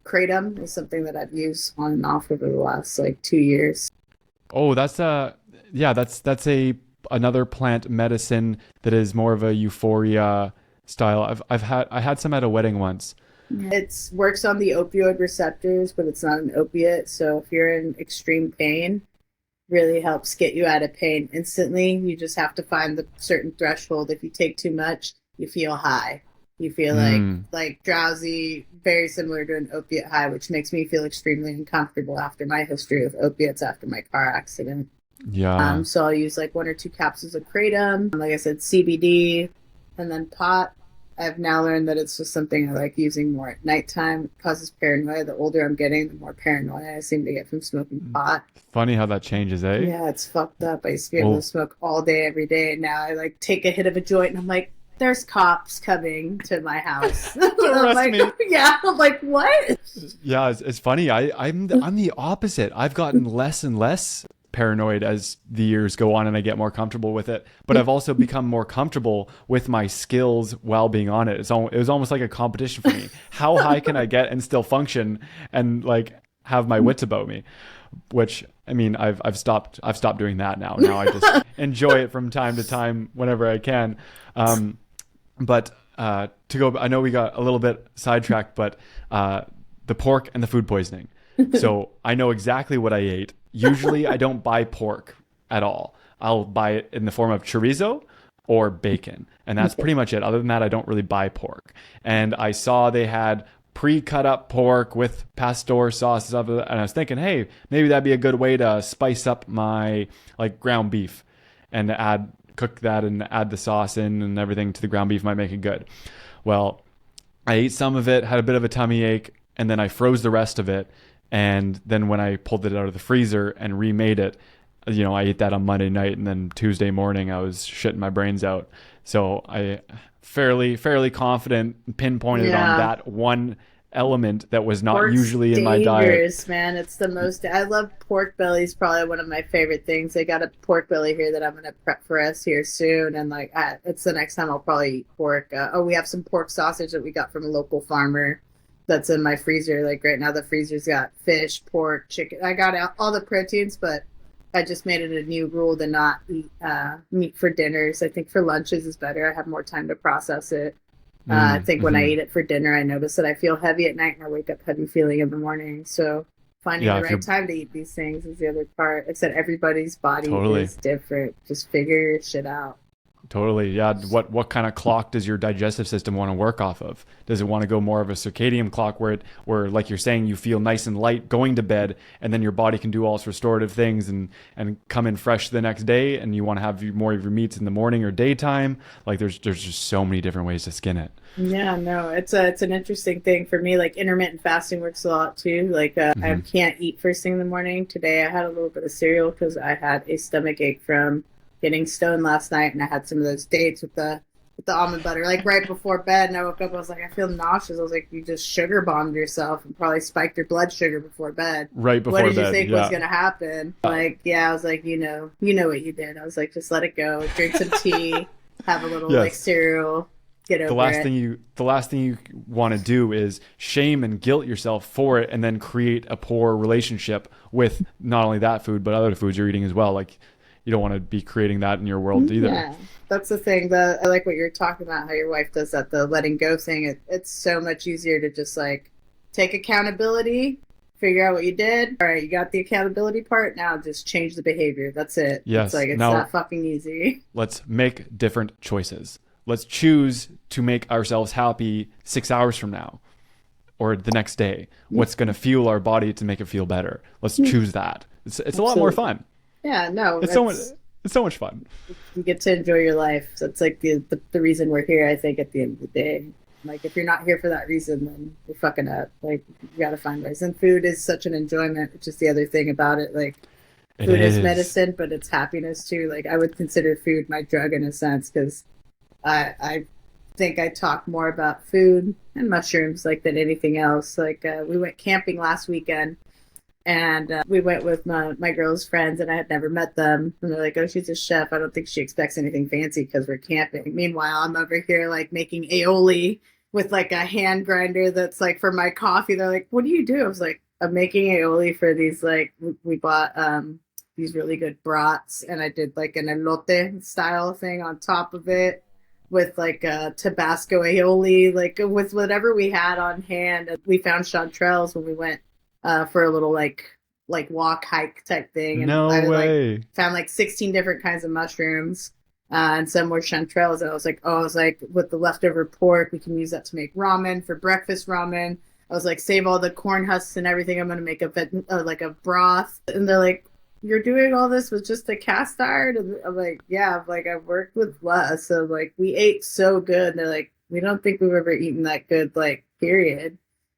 B: kratom is something that I've used on and off over the last like 2 years.
A: Oh, that's yeah, that's a another plant medicine that is more of a euphoria style. I had some at a wedding once.
B: It works on the opioid receptors, but it's not an opiate. So if you're in extreme pain, really helps get you out of pain instantly. You just have to find the certain threshold. If you take too much, you feel high. You feel like drowsy, very similar to an opiate high, which makes me feel extremely uncomfortable after my history of opiates after my car accident.
A: Yeah.
B: So I'll use like 1 or 2 capsules of kratom, like I said, CBD, and then pot. I've now learned that it's just something I like using more at nighttime. It causes paranoia. The older I'm getting, the more paranoia I seem to get from smoking pot.
A: Funny how that changes, eh?
B: Yeah, it's fucked up. I used to be able to smoke all day, every day, and now I like take a hit of a joint and I'm like, there's cops coming to my house.
A: Arrest me.
B: Yeah, I'm like, what?
A: Yeah, it's funny. I'm the opposite. I've gotten less and less paranoid as the years go on and I get more comfortable with it. But I've also become more comfortable with my skills while being on it. It was almost like a competition for me. How high can I get and still function and like have my wits about me? Which I mean, I've stopped doing that now. Now I just enjoy it from time to time whenever I can. But to go, I know we got a little bit sidetracked, but the pork and the food poisoning. So I know exactly what I ate. Usually I don't buy pork at all. I'll buy it in the form of chorizo or bacon. And that's pretty much it. Other than that, I don't really buy pork. And I saw they had pre-cut up pork with pastor sauce and stuff. And I was thinking, hey, maybe that'd be a good way to spice up my like ground beef and cook that and add the sauce in and everything to the ground beef might make it good. Well, I ate some of it, had a bit of a tummy ache, and then I froze the rest of it. And then when I pulled it out of the freezer and remade it, I ate that on Monday night, and then Tuesday morning I was shitting my brains out. So I fairly confident pinpointed on that one element that was not
B: Pork's
A: usually in my diet.
B: Dangerous, man. It's the most. I love pork belly. Is probably one of my favorite things. I got a pork belly here that I'm gonna prep for us here soon, and like it's the next time I'll probably eat pork. We have some pork sausage that we got from a local farmer. That's in my freezer. Like right now, the freezer's got fish, pork, chicken. I got all the proteins, but I just made it a new rule to not eat meat for dinners. I think for lunches is better. I have more time to process it. I think when I eat it for dinner, I notice that I feel heavy at night and I wake up heavy feeling in the morning. So finding the right time to eat these things is the other part. I said everybody's body is different. Just figure your shit out.
A: Totally. Yeah. What kind of clock does your digestive system want to work off of? Does it want to go more of a circadian clock where like you're saying, you feel nice and light going to bed, and then your body can do all its restorative things and come in fresh the next day, and you want to have more of your meats in the morning or daytime? Like there's just so many different ways to skin it.
B: Yeah, no, it's an interesting thing for me. Like intermittent fasting works a lot too. Like I can't eat first thing in the morning. Today I had a little bit of cereal because I had a stomach ache from getting stoned last night, and I had some of those dates with the almond butter, like right before bed. And I woke up, I was like, I feel nauseous. I was like, you just sugar bombed yourself and probably spiked your blood sugar before bed.
A: Right before bed.
B: What did you think was gonna happen? Like, yeah, I was like, you know what you did. I was like, just let it go. Drink some tea. have a little like
A: Yes.
B: cereal, get
A: The
B: over
A: last
B: it.
A: thing you want to do is shame and guilt yourself for it and then create a poor relationship with not only that food but other foods you're eating as well. Like you don't want to be creating that in your world either.
B: Yeah, that's the thing. I like what you're talking about, how your wife does that, the letting go thing. It's so much easier to just like take accountability, figure out what you did. All right, you got the accountability part. Now just change the behavior. That's it. It's
A: Yes.
B: like, it's
A: Now
B: that fucking easy.
A: let's make different choices. Let's choose to make ourselves happy 6 hours from now or the next day. What's going to fuel our body to make it feel better? Let's choose that. It's a lot more
B: Absolutely.
A: fun.
B: Yeah, no,
A: It's so much. It's so much fun.
B: you get to enjoy your life. So it's like the reason we're here, I think, at the end of the day. Like, if you're not here for that reason, then you're fucking up. Like, you gotta find ways. And food is such an enjoyment, which is the other thing about it. Like,
A: It
B: food is
A: is.
B: medicine, but it's happiness too. Like, I would consider food my drug in a sense, because I think I talk more about food and mushrooms like than anything else. Like, we went camping last weekend, and we went with my girl's friends, and I had never met them. And they're like, "Oh, she's a chef. I don't think she expects anything fancy because we're camping." Meanwhile, I'm over here like making aioli with like a hand grinder that's like for my coffee. They're like, "What do you do?" I was like, "I'm making aioli for these, like, we bought these really good brats, and I did like an elote style thing on top of it with like a Tabasco aioli, like with whatever we had on hand." We found chanterelles when we went for a little like walk hike type thing, and
A: No
B: I like
A: way.
B: found like 16 different kinds of mushrooms, and some were chanterelles. And I was like, with the leftover pork, we can use that to make ramen for breakfast ramen. I was like, save all the corn husks and everything. I'm gonna make like a broth. And they're like, "You're doing all this with just a cast iron?" And I'm like, "Yeah." I'm like, "I've worked with less." So like, we ate so good. And they're like, "We don't think we've ever eaten that good, like, period."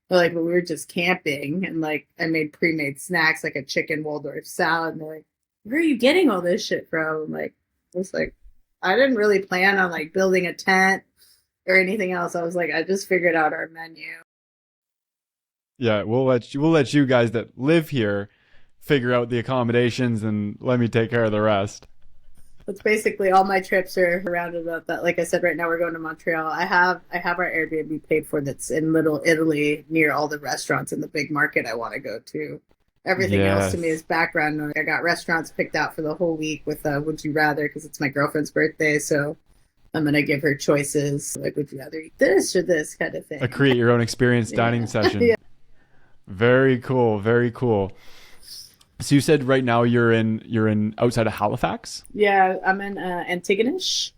B: They're like, "But we were just camping, and like I made pre-made snacks like a chicken Waldorf salad." And they're like, "Where are you getting all this shit from?" I'm like, I was like, I didn't really plan on like building a tent or anything else. I was like, I just figured out our menu.
A: Yeah, we'll let you guys that live here figure out the accommodations and let me take care of the rest.
B: That's basically all my trips are around about that. Like I said, right now we're going to Montreal. I have our Airbnb paid for that's in Little Italy near all the restaurants in the big market I want to go to. Everything else to me is
A: Yes.
B: background noise. I got restaurants picked out for the whole week with Would You Rather, because it's my girlfriend's birthday. So I'm going to give her choices like, would you rather eat this or this kind of
A: A
B: thing.
A: create your own experience dining
B: Yeah.
A: session.
B: Yeah.
A: Very cool. Very cool. So you said right now you're in outside of Halifax,
B: Yeah. I'm in Antigonish.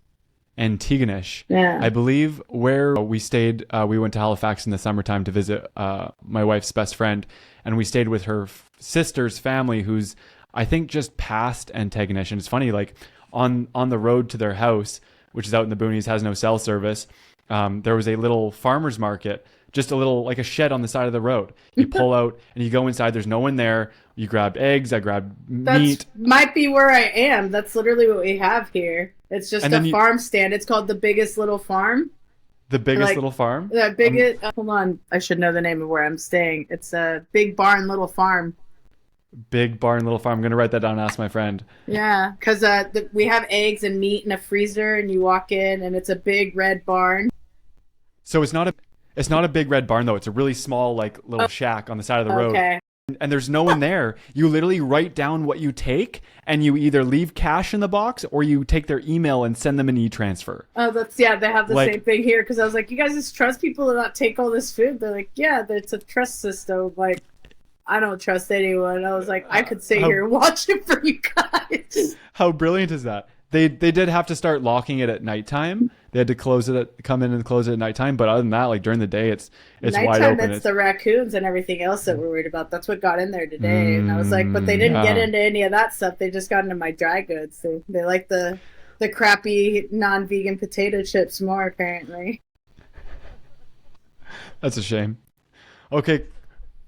A: Antigonish.
B: Yeah.
A: I believe where we stayed. We went to Halifax in the summertime to visit my wife's best friend, and we stayed with her sister's family, who's I think just past Antigonish. And it's funny, like on the road to their house, which is out in the boonies, has no cell service. There was a little farmer's market, just a little like a shed on the side of the road. You pull out and you go inside. There's no one there. You grabbed eggs. I grabbed
B: That's
A: meat,
B: might be where I am. That's literally what we have here. It's just
A: and
B: a
A: then
B: farm stand. It's called the Biggest Little Farm.
A: the biggest
B: Like
A: little farm.
B: the biggest. Hold on, I should know the name of where I'm staying. It's a Big Barn Little Farm.
A: Big barn, little farm. I'm gonna write that down and ask my friend.
B: Yeah, because we have eggs and meat in a freezer, and you walk in, and it's a big red barn.
A: So it's not a big red barn though. It's a really small like little shack on the side of the road.
B: Okay.
A: And there's no one there. You literally write down what you take and you either leave cash in the box or you take their email and send them an e-transfer.
B: Oh, that's yeah. They have the
A: Like
B: same thing here because I was like, you guys just trust people to not take all this food. They're like, yeah, it's a trust system. Like, I don't trust anyone. I was like, I could sit
A: how
B: here and watch it for you guys.
A: how brilliant is that? They did have to start locking it at nighttime. They had to come in and close it at nighttime, but other than that, like during the day it's wide
B: Nighttime,
A: open.
B: it's the raccoons and everything else that we're worried about. That's what got in there today. And I was like, but they didn't get
A: Yeah.
B: into any of that stuff. They just got into my dry goods. They like the crappy non-vegan potato chips more, apparently.
A: That's a shame. Okay,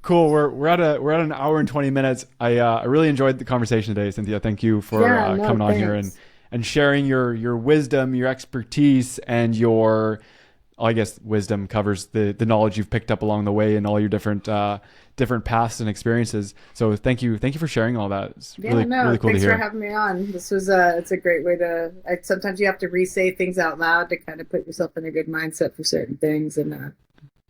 A: cool. We're at an hour and 20 minutes. I really enjoyed the conversation today, Cynthia. Thank you for
B: Yeah, no,
A: coming on here
B: thanks.
A: and sharing your wisdom, your expertise, and your I guess wisdom covers the knowledge you've picked up along the way and all your different paths and experiences. So thank you for sharing all that. It's
B: Yeah, no,
A: really cool to
B: thanks
A: hear.
B: for having me on. This was it's a great way to. Sometimes you have to re-say things out loud to kind of put yourself in a good mindset for certain things, and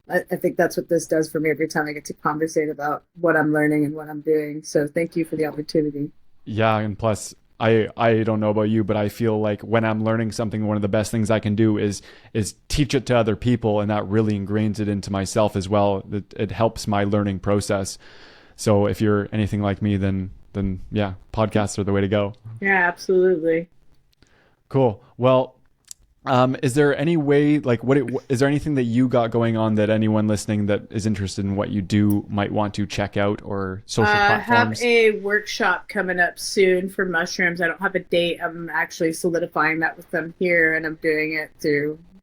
B: I think that's what this does for me every time I get to conversate about what I'm learning and what I'm doing. So thank you for the opportunity.
A: Yeah, and plus I don't know about you, but I feel like when I'm learning something, one of the best things I can do is teach it to other people, and that really ingrains it into myself as well. It helps my learning process. So if you're anything like me, then yeah, podcasts are the way to go.
B: Yeah, absolutely.
A: Cool. Well, is there any way, like, is there anything that you got going on that anyone listening that is interested in what you do might want to check out, or social platforms?
B: I have a workshop coming up soon for mushrooms. I don't have a date. I'm actually solidifying that with them here, and I'm doing it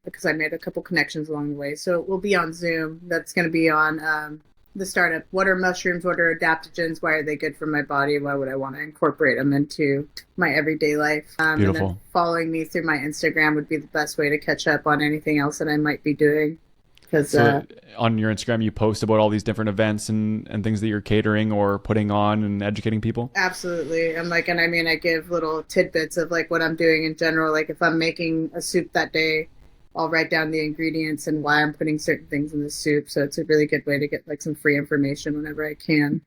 B: because I made a couple connections along the way. So it will be on Zoom. That's going to be on the startup. What are mushrooms? What are adaptogens? Why are they good for my body? Why would I want to incorporate them into my everyday life?
A: Beautiful.
B: And then following me through my Instagram would be the best way to catch up on anything else that I might be doing.
A: So on your Instagram, you post about all these different events and things that you're catering or putting on and educating people?
B: Absolutely. I give little tidbits of like what I'm doing in general. Like if I'm making a soup that day, I'll write down the ingredients and why I'm putting certain things in the soup. So it's a really good way to get like some free information whenever I can.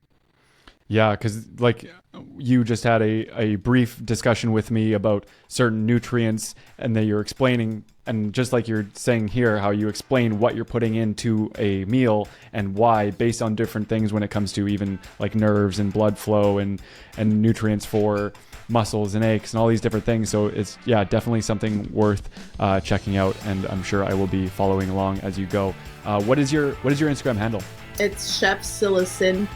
A: Yeah, because like you just had a brief discussion with me about certain nutrients, and that you're explaining, and just like you're saying here, how you explain what you're putting into a meal and why, based on different things when it comes to even like nerves and blood flow and nutrients for muscles and aches and all these different things. So it's definitely something worth checking out, and I'm sure I will be following along as you go. What is your Instagram handle?
B: It's Chef Psilocybin.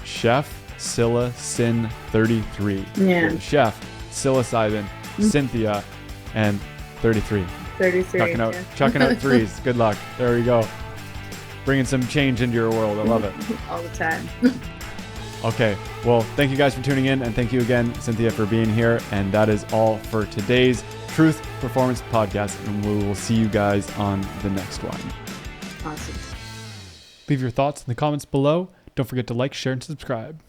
A: Chef Psilocybin 33.
B: Yeah.
A: Chef Psilocybin, Cynthia, and 33.
B: 33.
A: Chucking out threes. Good luck. There we go. Bringing some change into your world. I love it.
B: All the time.
A: Okay. Well, thank you guys for tuning in, and thank you again, Cynthia, for being here. And that is all for today's Truth Performance Podcast, and we will see you guys on the next one.
B: Awesome.
A: Leave your thoughts in the comments below. Don't forget to like, share, and subscribe.